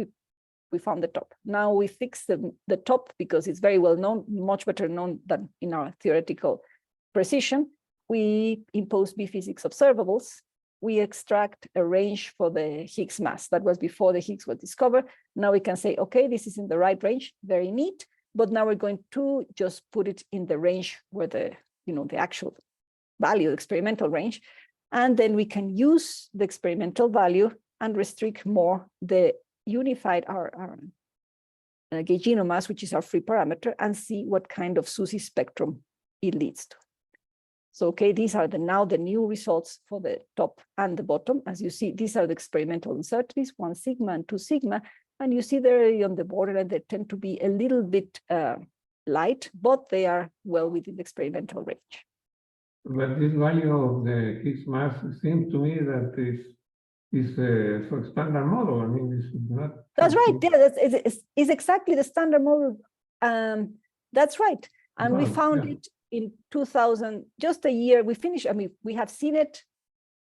we found the top. Now we fix the top because it's very well known, much better known than in our theoretical precision. We impose B-physics observables. We extract a range for the Higgs mass. That was before the Higgs was discovered. Now we can say, okay, this is in the right range, very neat. But now we're going to just put it in the range where the actual value, experimental range. And then we can use the experimental value and restrict more the unified our gauge mass, which is our free parameter, and see what kind of SUSY spectrum it leads to. So, okay, these are now the new results for the top and the bottom. As you see, these are the experimental uncertainties, 1 sigma and 2 sigma. And you see they're on the borderline, they tend to be a little bit light, but they are well within the experimental range. But this value of the Higgs mass seems to me that is for standard model. I mean, this is not. That's right. Yeah, it's exactly the standard model. That's right. And we found it in 2000, just a year. We finished. I mean, we have seen it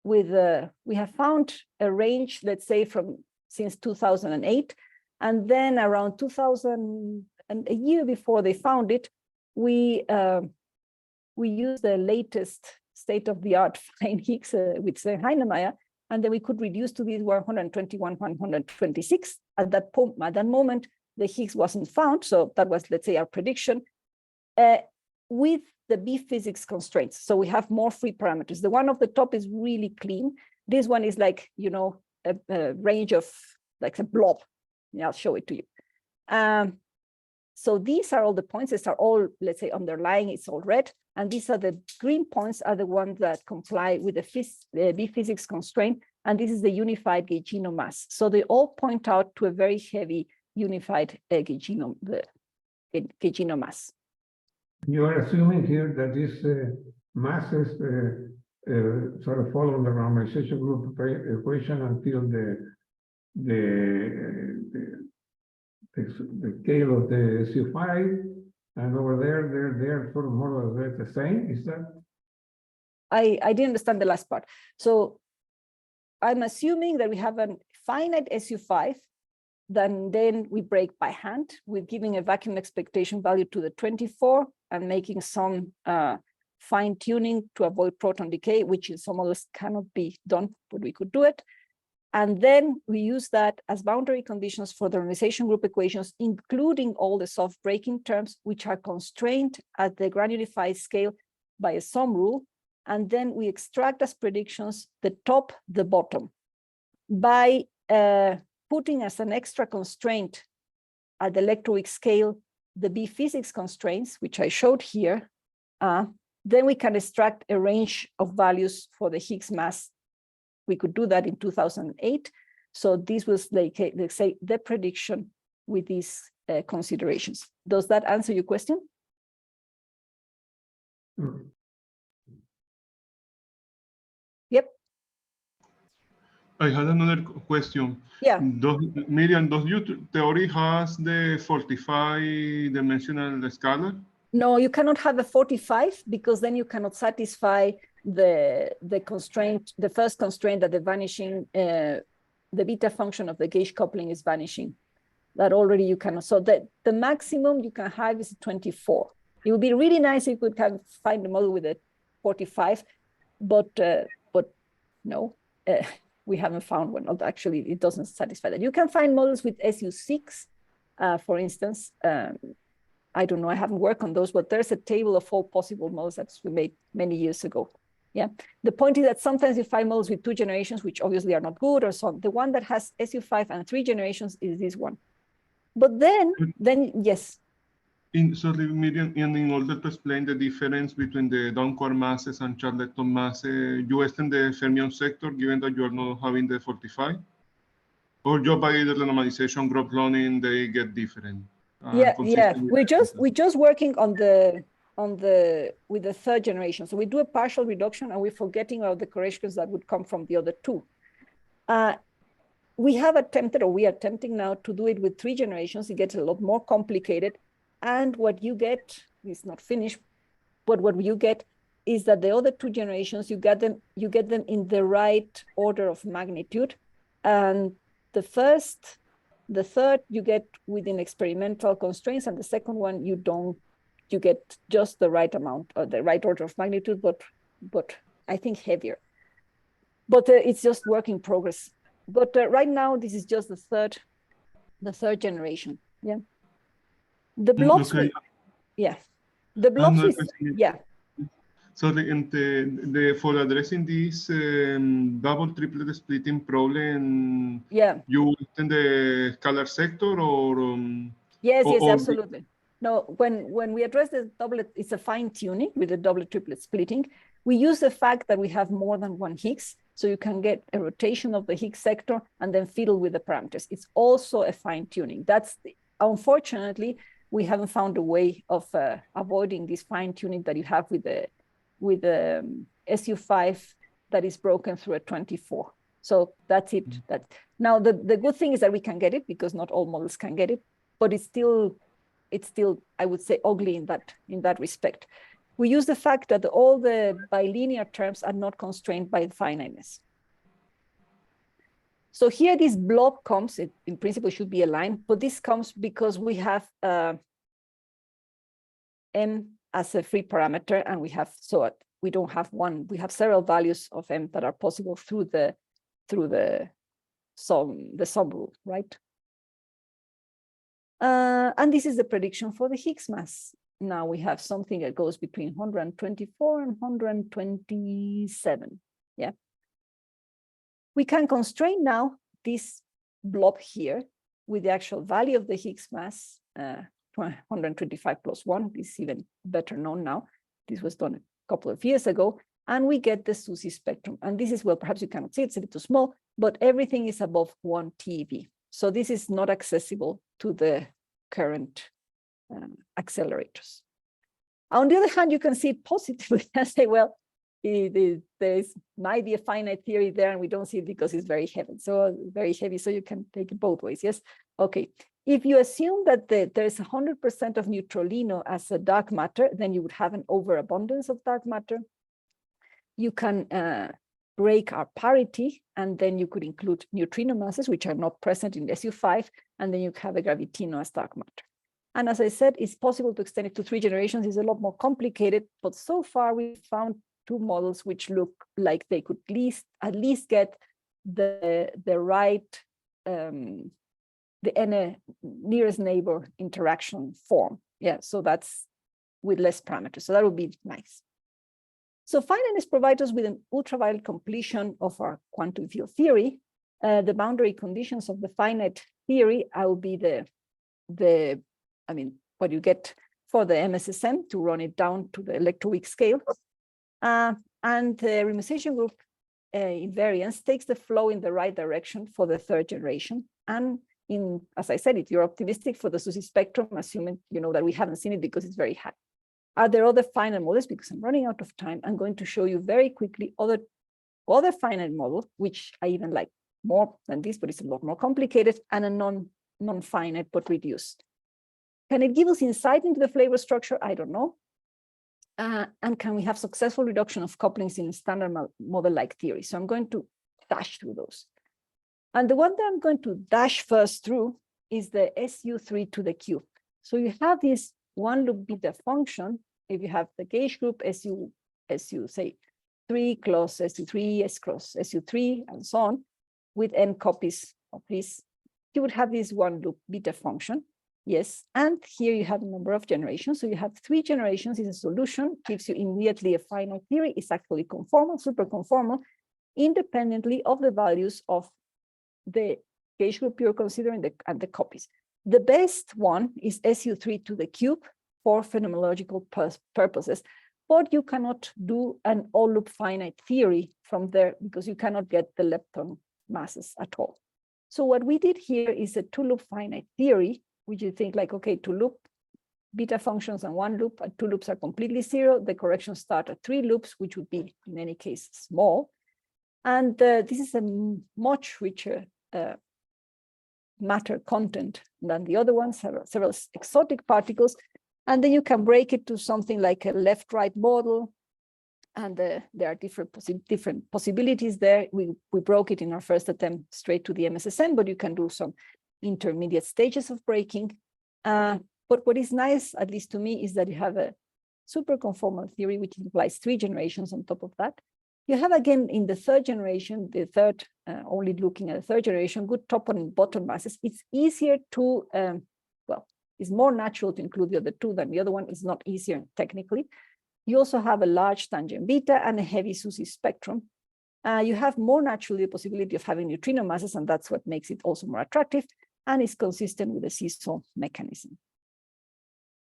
with. We have found a range, let's say, since 2008, and then around 2000, and a year before they found it, we used the latest state-of-the-art fine Higgs with Heinemeier, and then we could reduce to these 121, 126. At that moment, the Higgs wasn't found, so that was, let's say, our prediction, with the B-physics constraints. So we have more free parameters. The one of the top is really clean. This one is like, a range of like a blob. Yeah, I'll show it to you. So these are all the points. These are all, let's say, underlying. It's all red. And these are the green points are the ones that comply with the B-physics constraint. And this is the unified gauge mass. So they all point out to a very heavy unified gauge mass. You are assuming here that these masses sort of follow the normalization group equation until the scale of the SU5, and over there, they're sort of more or less the same. Is that? I didn't understand the last part. So I'm assuming that we have a finite SU5, then we break by hand with giving a vacuum expectation value to the 24 and making some fine tuning to avoid proton decay, which in some models cannot be done, but we could do it. And then we use that as boundary conditions for the normalization group equations, including all the soft breaking terms, which are constrained at the granularified scale by a sum rule. And then we extract as predictions the top, the bottom. By putting as an extra constraint at the electroweak scale, the B-physics constraints, which I showed here, then we can extract a range of values for the Higgs mass. We could do that in 2008. So this was, like, let's say, the prediction with these considerations. Does that answer your question? Yep. I had another question. Yeah. Myriam, does your theory has the 45-dimensional scalar? No, you cannot have a 45 because then you cannot satisfy the constraint, the first constraint that the vanishing, the beta function of the gauge coupling is vanishing. That already you cannot. So the maximum you can have is 24. It would be really nice if you could find a model with a 45, but no, we haven't found one. Actually, it doesn't satisfy that. You can find models with SU6, for instance. I don't know, I haven't worked on those, but there's a table of all possible models that we made many years ago. Yeah, the point is that sometimes you find models with 2 generations, which obviously are not good or so on. The one that has SU5 and 3 generations is this one. But then yes. Sorry, Myriam, in order to explain the difference between the downward masses and Charleston masses, you extend the fermion sector given that you are not having the 45? Or just by the renormalization group cloning, they get different? Yeah. We're just working with the 3rd generation. So we do a partial reduction and we're forgetting all the corrections that would come from the other 2. We have attempted, or we are attempting now to do it with 3 generations. It gets a lot more complicated. And what you get is not finished, but what you get is that the other 2 generations, you get them in the right order of magnitude. And the third you get within experimental constraints, and the second one you don't, you get just the right amount, or the right order of magnitude, but I think heavier. But it's just work in progress. But right now, this is just the third generation. Yeah. The blobs, Okay. yeah. The blobs is, yeah. So for addressing this double triplet splitting problem, yeah, you in the scalar sector or yes, or absolutely. No, when we address the doublet, it's a fine tuning with the doublet triplet splitting. We use the fact that we have more than one Higgs, so you can get a rotation of the Higgs sector and then fiddle with the parameters. It's also a fine tuning. Unfortunately, we haven't found a way of avoiding this fine tuning that you have with the SU5 that is broken through a 24. So that's it. Now the good thing is that we can get it, because not all models can get it, but it's still I would say ugly in that respect. We use the fact that all the bilinear terms are not constrained by finiteness. So here this blob comes, it in principle should be aligned, but this comes because we have M as a free parameter, and we don't have one, we have several values of M that are possible through the sum rule, right? And this is the prediction for the Higgs mass. Now we have something that goes between 124 and 127. Yeah. We can constrain now this blob here with the actual value of the Higgs mass, 125 plus 1. This is even better known now. This was done a couple of years ago. And we get the SUSY spectrum. And this is, well, perhaps you cannot see, it's a bit too small, but everything is above 1 TeV. So this is not accessible to the current accelerators. On the other hand, you can see it positively and say, well, there might be a finite theory there, and we don't see it because it's very heavy. So you can take it both ways. Yes. Okay. If you assume that there's 100% of neutralino as a dark matter, then you would have an overabundance of dark matter. You can break our parity, and then you could include neutrino masses, which are not present in SU5, and then you have a gravitino as dark matter. And as I said, it's possible to extend it to 3 generations. It's a lot more complicated, but so far we found 2 models which look like they could at least get the right, the nearest neighbor interaction form. Yeah, so that's with less parameters. So that would be nice. So finiteness provides us with an ultraviolet completion of our quantum field theory. The boundary conditions of the finite theory will be what you get for the MSSM to run it down to the electroweak scale. And the renormalization group invariance takes the flow in the right direction for the 3rd generation. And as I said, if you're optimistic for the SUSY spectrum, assuming you know that we haven't seen it because it's very high. Are there other finite models? Because I'm running out of time, I'm going to show you very quickly other finite models, which I even like more than this, but it's a lot more complicated, and a non-finite but reduced. Can it give us insight into the flavor structure? I don't know. And can we have successful reduction of couplings in a standard model-like theory? So I'm going to dash through those. And the one that I'm going to dash first through is the SU3 to the cube. So you have this one loop beta function. If you have the gauge group SU say 3 cross SU3, S cross SU3, and so on, with n copies of this, you would have this one loop beta function. Yes, and here you have a number of generations. So you have 3 generations is a solution, gives you immediately a final theory. It's actually conformal, super conformal, independently of the values of the gauge group you're considering and the copies. The best one is SU3 to the cube for phenomenological purposes, but you cannot do an all loop finite theory from there because you cannot get the lepton masses at all. So what we did here is a 2-loop finite theory, which you think like, okay, 2 loop beta functions and 1 loop, and 2 loops are completely 0. The corrections start at 3 loops, which would be in any case small. And this is a much richer matter content than the other ones, several exotic particles. And then you can break it to something like a left-right model. And there are different possibilities there. We broke it in our first attempt straight to the MSSM, but you can do some intermediate stages of breaking. But what is nice, at least to me, is that you have a superconformal theory, which implies 3 generations on top of that. You have, again, in the third generation, only looking at the third generation, good top and bottom masses. It's easier to, it's more natural to include the other 2 than the other one. It's not easier technically. You also have a large tangent beta and a heavy SUSY spectrum. You have more naturally the possibility of having neutrino masses, and that's what makes it also more attractive, and is consistent with the seesaw mechanism.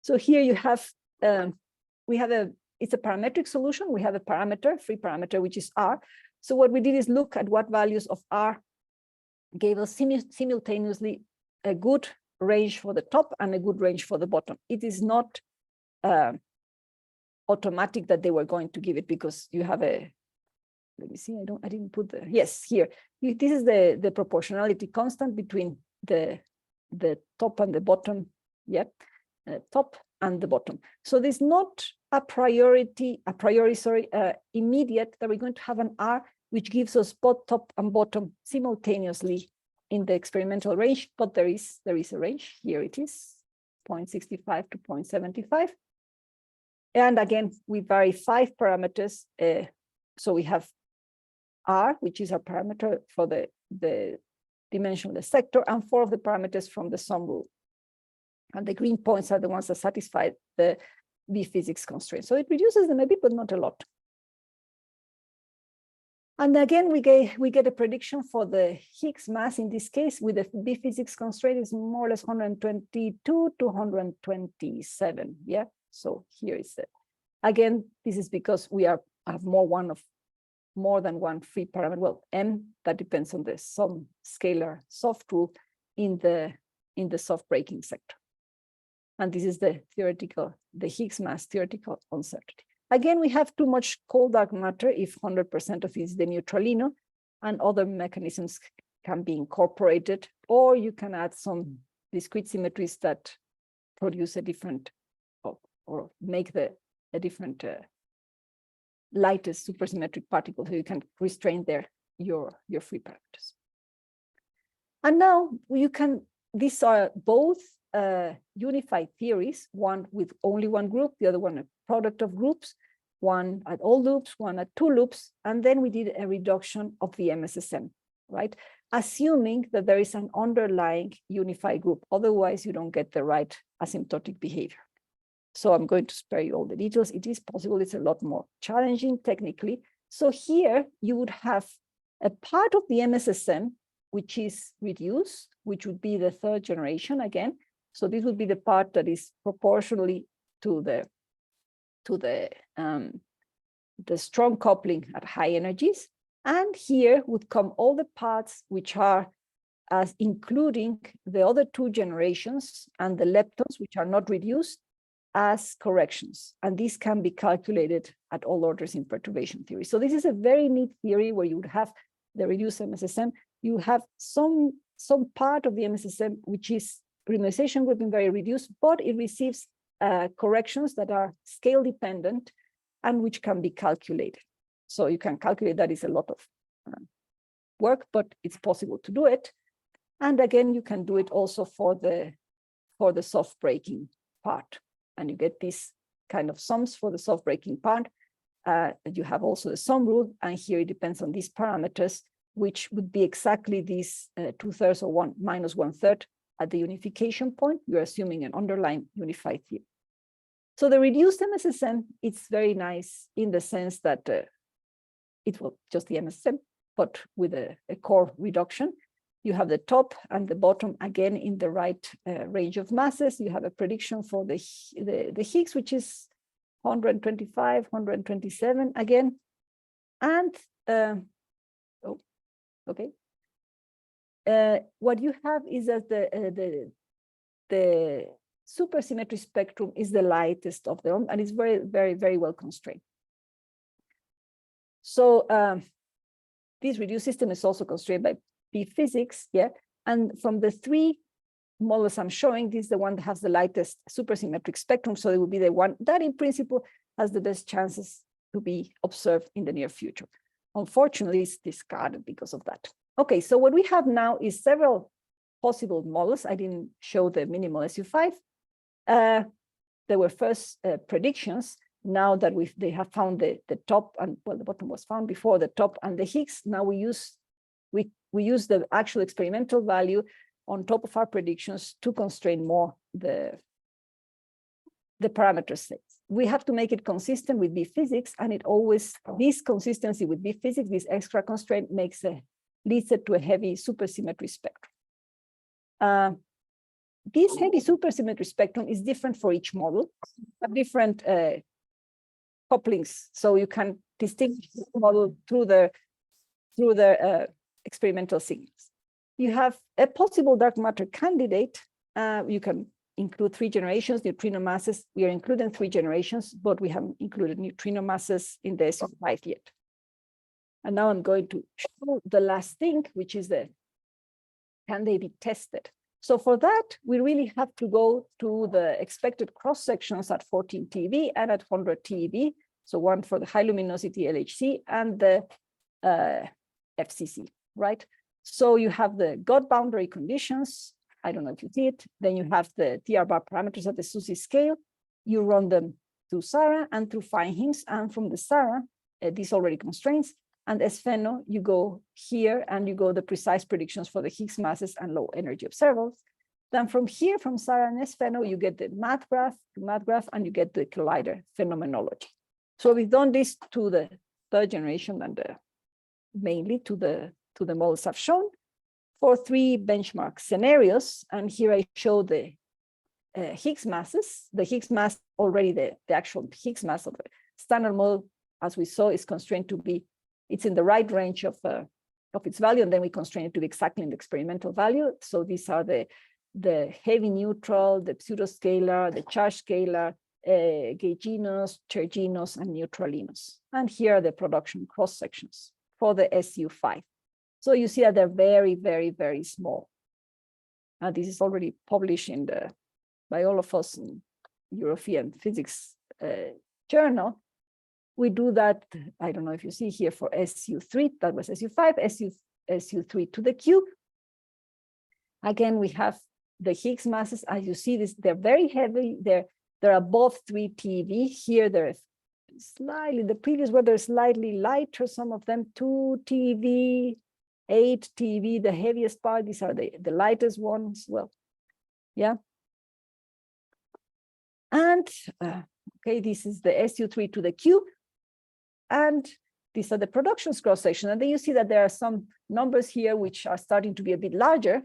So here you have, it's a parametric solution. We have a parameter, free parameter, which is R. So what we did is look at what values of R gave us simultaneously a good range for the top and a good range for the bottom. It is not automatic that they were going to give it, because you have a, let me see, I didn't put the, yes, here. This is the proportionality constant between the top and the bottom, top and the bottom. So there's not a priori, immediate that we're going to have an R which gives us both top and bottom simultaneously in the experimental range, but there is a range. Here it is, 0.65 to 0.75. And again, we vary 5 parameters. So we have R, which is our parameter for the dimension of the sector, and 4 of the parameters from the sum rule. And the green points are the ones that satisfy the B physics constraint. So it reduces them a bit, but not a lot. And again, we get a prediction for the Higgs mass. In this case, with the B physics constraint, is more or less 122 to 127. Yeah. So here is it. Again, this is because we have more than one free parameter. Well, M, that depends on the some scalar soft rule in the soft breaking sector. And this is the Higgs mass theoretical uncertainty. Again, we have too much cold dark matter if 100% of it is the neutralino, and other mechanisms can be incorporated, or you can add some discrete symmetries that produce a different, or make a different lightest supersymmetric particle, so you can restrain there your free parameters. And now these are both unified theories, one with only one group, the other one a product of groups, one at all loops, one at 2 loops, and then we did a reduction of the MSSM, right? Assuming that there is an underlying unified group, otherwise you don't get the right asymptotic behavior. So I'm going to spare you all the details. It is possible, it's a lot more challenging technically. So here you would have a part of the MSSM which is reduced, which would be the 3rd generation again. So this would be the part that is proportionally to the strong coupling at high energies. And here would come all the parts which are as including the other 2 generations and the leptons, which are not reduced, as corrections. And these can be calculated at all orders in perturbation theory. So this is a very neat theory where you would have the reduced MSSM. You have some part of the MSSM which is renormalization grouping very reduced, but it receives corrections that are scale dependent and which can be calculated. So you can calculate that. Is a lot of work, but it's possible to do it. And again, you can do it also for the soft breaking part. And you get these kind of sums for the soft breaking part. You have also the sum rule, and here it depends on these parameters, which would be exactly these 2/3 or 1 minus 1/3 at the unification point. You're assuming an underlying unified theory. So the reduced MSSM, it's very nice in the sense that it will just the MSSM, but with a core reduction. You have the top and the bottom again in the right range of masses. You have a prediction for the Higgs, which is 125, 127 again. And what you have is that the supersymmetry spectrum is the lightest of them, and it's very, very, very well constrained. So this reduced system is also constrained by B physics, yeah. And from the three models I'm showing, this is the one that has the lightest supersymmetric spectrum. So it will be the one that in principle has the best chances to be observed in the near future. Unfortunately, it's discarded because of that. Okay, so what we have now is several possible models. I didn't show the minimal SU5. There were first predictions. Now that they have found the top, and well, the bottom was found before the top and the Higgs. Now we use the actual experimental value on top of our predictions to constrain more the parameter sets. We have to make it consistent with B physics, and it always, this consistency with B physics, this extra constraint leads it to a heavy supersymmetry spectrum. This heavy supersymmetry spectrum is different for each model, different couplings, so you can distinguish the model through the experimental signals. You have a possible dark matter candidate. You can include 3 generations, neutrino masses. We are including 3 generations, but we haven't included neutrino masses in the SU5 yet. And now I'm going to show the last thing, which is can they be tested? So for that, we really have to go to the expected cross sections at 14 TeV and at 100 TeV. So one for the high luminosity LHC and the FCC, right? So you have the God boundary conditions. I don't know if you see it. Then you have the TR bar parameters at the SUSY scale. You run them through SARA and through FineHIMS. And from the SARA, these already constraints. And SFENO, you go here and you go the precise predictions for the Higgs masses and low energy observables. Then from here, from SARA and SFENO, you get the math graph, and you get the collider phenomenology. So we've done this to the 3rd generation and mainly to the models I've shown for 3 benchmark scenarios. And here I show the Higgs masses. The Higgs mass already, the actual Higgs mass of the standard model, as we saw, is constrained to be, it's in the right range of its value, and then we constrain it to be exactly in the experimental value. So these are the heavy neutral, the pseudoscalar, the charge scalar, gauginos, charginos, and neutralinos. And here are the production cross sections for the SU5. So you see that they're very, very, very small. This is already published by all of us in European Physics Journal. We do that, I don't know if you see here for SU3, that was SU5, SU3 to the cube. Again, we have the Higgs masses. As you see, they're very heavy. They're above 3 TeV. Here, they're slightly, the previous were they're slightly lighter, some of them 2 TeV, 8 TeV, the heaviest part. These are the lightest ones. Well, yeah. And okay, this is the SU3 to the cube. And these are the productions cross section. And then you see that there are some numbers here which are starting to be a bit larger.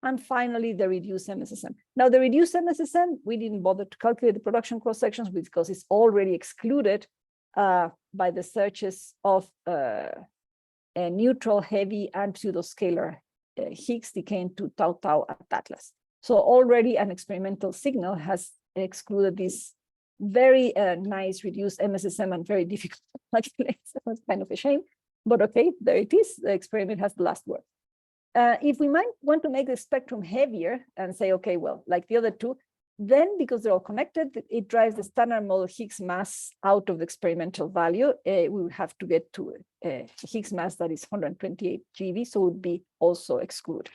And finally, the reduced MSSM. Now, the reduced MSSM, we didn't bother to calculate the production cross sections because it's already excluded by the searches of a neutral, heavy, and pseudoscalar Higgs decaying to tau tau at Atlas. So already an experimental signal has excluded this very nice reduced MSSM and very difficult to calculate. So it's kind of a shame, but okay, there it is. The experiment has the last word. If we might want to make the spectrum heavier and say, okay, well, like the other two, then because they're all connected, it drives the standard model Higgs mass out of the experimental value. We would have to get to a Higgs mass that is 128 GeV, so it would be also excluded.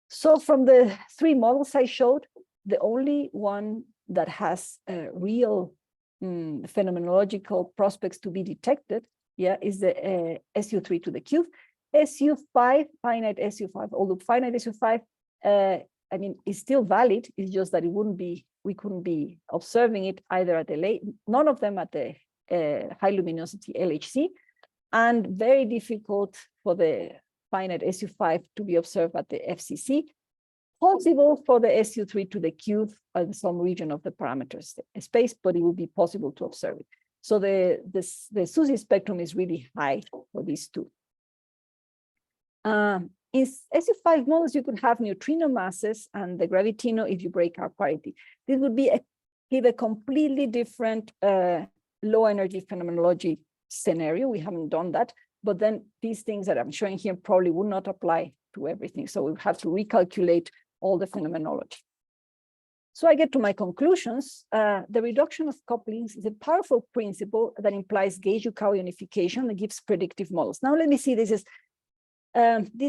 So from the 3 models I showed, the only one that has real phenomenological prospects to be detected, yeah, is the SU3 to the cube. SU5, finite SU5, although finite SU5, I mean, is still valid. It's just that we couldn't be observing it either at the none of them at the high luminosity LHC, and very difficult for the finite SU5 to be observed at the FCC. Possible for the SU3 to the cube in some region of the parameters space, but it will be possible to observe it. So the SUSY spectrum is really high for these two. In SU5 models, you could have neutrino masses and the gravitino if you break our parity. This would give a completely different low energy phenomenology scenario. We haven't done that, but then these things that I'm showing here probably would not apply to everything. So we have to recalculate all the phenomenology. So I get to my conclusions. The reduction of couplings is a powerful principle that implies gauge-Yukawa unification and gives predictive models. Now let me see, this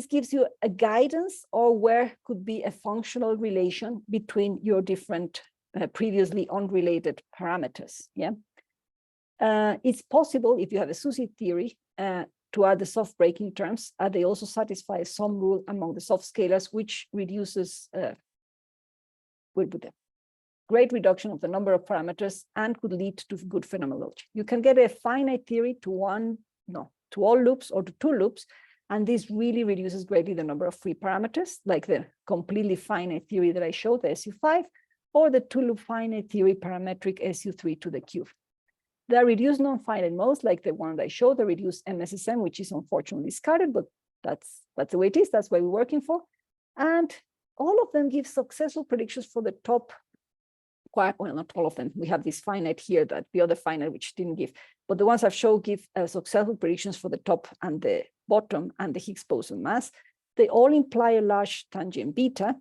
gives you a guidance or where could be a functional relation between your different previously unrelated parameters. Yeah, it's possible if you have a SUSY theory to add the soft breaking terms. They also satisfy some rule among the soft scalars, which reduces with the great reduction of the number of parameters and could lead to good phenomenology. You can get a finite theory to all loops or to 2 loops, and this really reduces greatly the number of free parameters, like the completely finite theory that I showed, the SU5, or the 2-loop finite theory parametric SU3 to the cube. There are reduced non-finite modes, like the one that I showed, the reduced MSSM, which is unfortunately discarded, but that's the way it is. That's what we're working for. And all of them give successful predictions for the top, well, not all of them. We have this finite here, that the other finite, which didn't give. But the ones I've shown give successful predictions for the top and the bottom and the Higgs boson mass. They all imply a large tangent beta.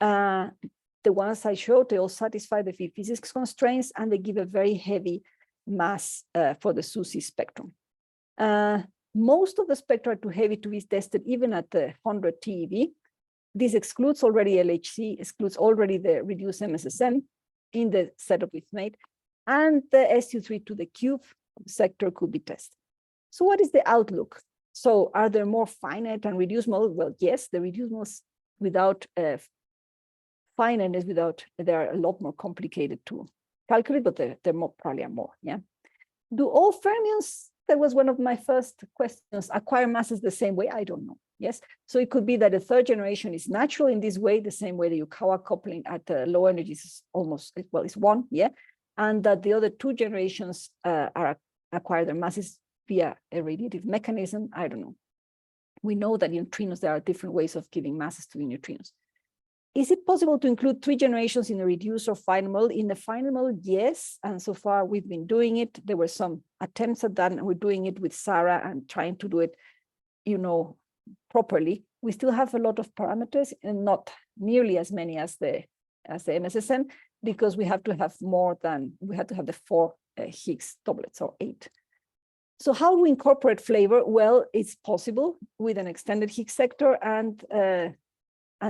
The ones I showed, they all satisfy the field physics constraints, and they give a very heavy mass for the SUSY spectrum. Most of the spectra are too heavy to be tested even at the 100 TeV. This excludes already LHC, excludes already the reduced MSSM in the setup we've made, and the SU3 to the cube sector could be tested. So what is the outlook? So are there more finite and reduced models? Well, yes, the reduced models without finiteness, they're a lot more complicated to calculate, but they're probably more, yeah. Do all fermions, that was one of my first questions, acquire masses the same way? I don't know, yes. So it could be that the 3rd generation is natural in this way, the same way the Yukawa coupling at low energies is almost, well, it's 1, yeah. And that the other 2 generations acquire their masses via a radiative mechanism, I don't know. We know that in neutrinos, there are different ways of giving masses to the neutrinos. Is it possible to include 3 generations in a reduced or finite model? In the finite model, yes. And so far we've been doing it. There were some attempts at that, and we're doing it with Sarah and trying to do it, properly. We still have a lot of parameters and not nearly as many as the MSSM, because we have to have the 4 Higgs doublets, or 8. So how do we incorporate flavor? Well, it's possible with an extended Higgs sector and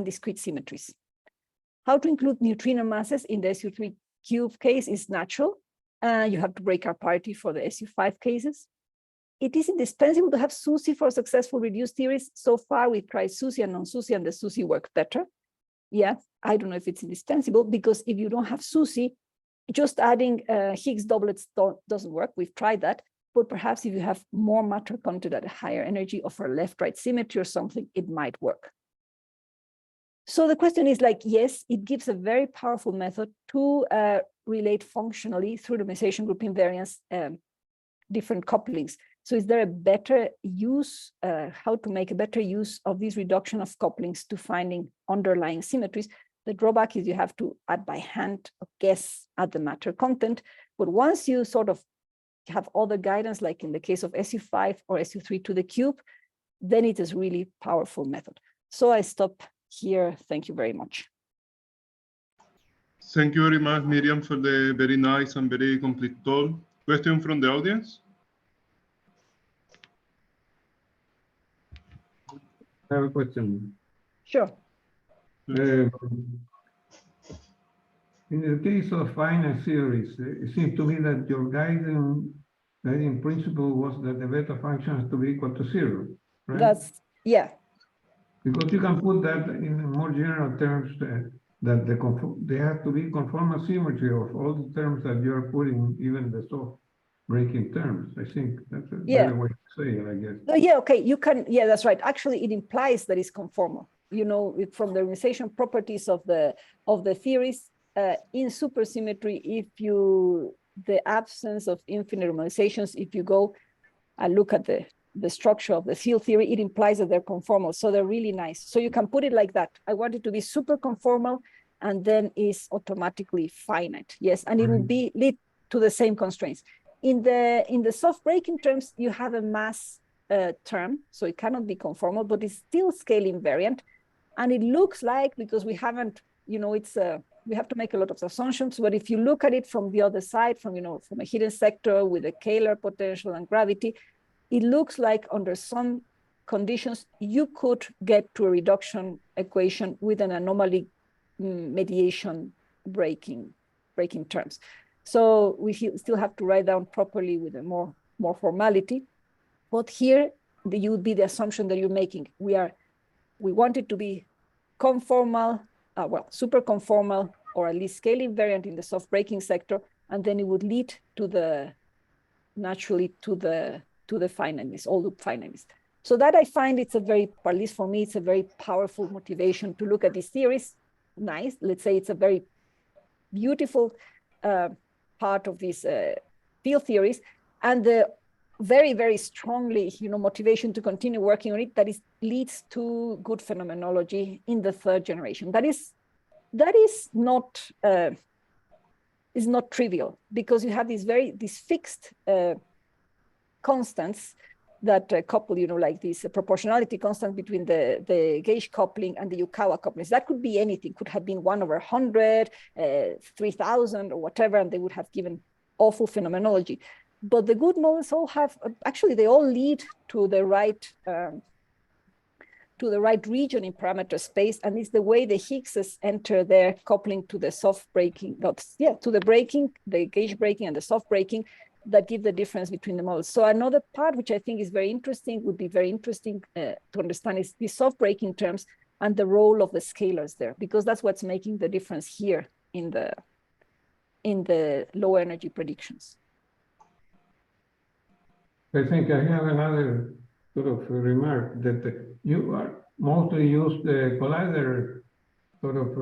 discrete symmetries. How to include neutrino masses in the SU3 cube case is natural. You have to break our parity for the SU5 cases. It is indispensable to have SUSY for successful reduced theories. So far, we've tried SUSY and non-SUSY, and the SUSY work better. Yeah, I don't know if it's indispensable, because if you don't have SUSY, just adding Higgs doublets doesn't work. We've tried that. But perhaps if you have more matter content at a higher energy, or for left-right symmetry or something, it might work. So the question is yes, it gives a very powerful method to relate functionally through the merization group invariance different couplings. So is there a better use, how to make a better use of this reduction of couplings to finding underlying symmetries? The drawback is you have to add by hand or guess at the matter content. But once you sort of have other guidance, like in the case of SU5 or SU3 to the cube, then it is really powerful method. So I stop here. Thank you very much. Thank you very much, Myriam, for the very nice and very complete talk. Question from the audience? I have a question. Sure. In the case of finite series, it seems to me that your guiding principle was that the beta function has to be equal to 0, right? Yeah. Because you can put that in more general terms, that they have to be conformal symmetry of all the terms that you're putting, even the soft breaking terms. I think that's a better way to say it, I guess. Yeah, okay, you can, yeah, that's right. Actually, it implies that it's conformal. From the renormalization properties of the theories, in supersymmetry, the absence of infinite normalizations, if you go and look at the structure of the field theory, it implies that they're conformal. So they're really nice. So you can put it like that. I want it to be super conformal, and then is automatically finite. Yes, and it will lead to the same constraints. In the soft breaking terms, you have a mass term, so it cannot be conformal, but it's still scale invariant. And it looks like, because we haven't, you know, it's we have to make a lot of assumptions, but if you look at it from the other side, from, you know, from a hidden sector with a scalar potential and gravity, it looks like under some conditions, you could get to a reduction equation with an anomaly mediation breaking terms. So we still have to write down properly with a more formality. But here, you would be the assumption that you're making. We want it to be conformal, well, super conformal, or at least scale invariant in the soft breaking sector, and then it would lead to the, naturally, to the finiteness, all loop finiteness. So that I find it's a very, at least for me, it's a very powerful motivation to look at these theories. Nice, let's say it's a very beautiful part of these field theories, and the very, very strongly, you know, motivation to continue working on it, that leads to good phenomenology in the third generation. That is not trivial, because you have these fixed constants that couple, you know, like this proportionality constant between the gauge coupling and the Yukawa couplings. That could be anything, could have been 1/100, 3,000 or whatever, and they would have given awful phenomenology. But the good models all have, actually they all lead to the right region in parameter space, and it's the way the Higgses enter their coupling to the soft breaking, to the breaking, the gauge breaking and the soft breaking, that give the difference between the models. So another part which I think is very interesting, would be very interesting to understand, is the soft breaking terms and the role of the scalars there, because that's what's making the difference here in the low energy predictions. I think I have another sort of remark that you are mostly use the collider sort of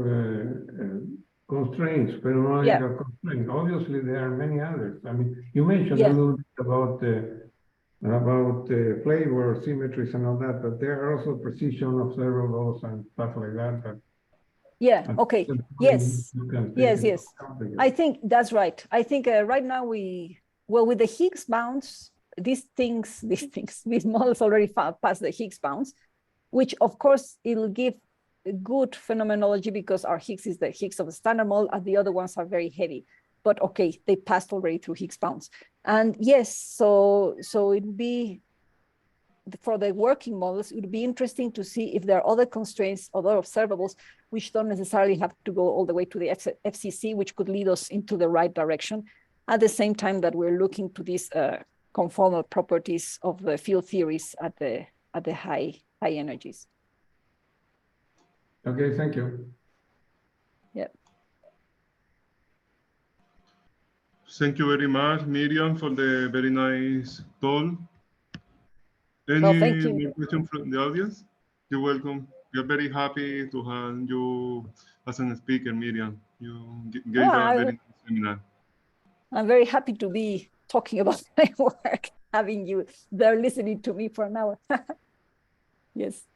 constraints, phenomenological constraints. Obviously, there are many others. I mean, you mentioned a little bit about flavor, symmetries, and all that, but there are also precision observables and stuff like that. But okay. Yes. I think that's right. I think right now with the Higgs bounds, these models already pass the Higgs bounds, which of course it'll give a good phenomenology, because our Higgs is the Higgs of the Standard Model, and the other ones are very heavy. But okay, they passed already through Higgs bounds. And yes, so it would be, for the working models, it would be interesting to see if there are other constraints, other observables, which don't necessarily have to go all the way to the FCC, which could lead us into the right direction, at the same time that we're looking to these conformal properties of the field theories at the high energies. Okay, thank you. Yeah. Thank you very much, Myriam, for the very nice talk. Any more questions from the audience? You're welcome. We're very happy to have you as a speaker, Myriam. You gave a very nice seminar. I'm very happy to be talking about my work, having you there listening to me for an hour. Yes.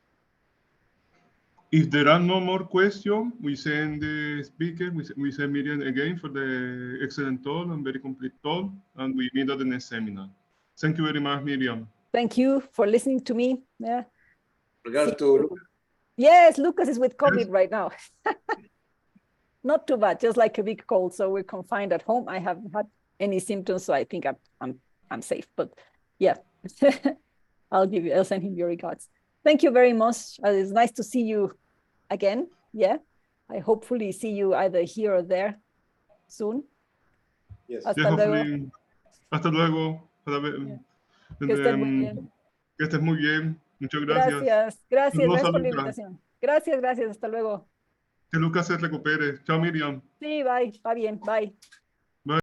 If there are no more questions, we send the speaker, we send Myriam again for the excellent talk and very complete talk, and we meet at the next seminar. Thank you very much, Myriam. Thank you for listening to me. Yeah. Regards to Lucas. Yes, Lucas is with COVID right now. Not too bad, just like a big cold. So we're confined at home. I haven't had any symptoms, so I think I'm safe. But yeah, I'll send him your regards. Thank you very much. It's nice to see you again. Yeah, I hopefully see you either here or there soon. Yes. Hasta luego. Hasta luego. Que estés muy bien. Que estés muy bien. Muchas gracias. Gracias por la invitación. Gracias. Hasta luego. Que Lucas se recupere. Chao, Myriam. Sí, bye. Va bien. Bye.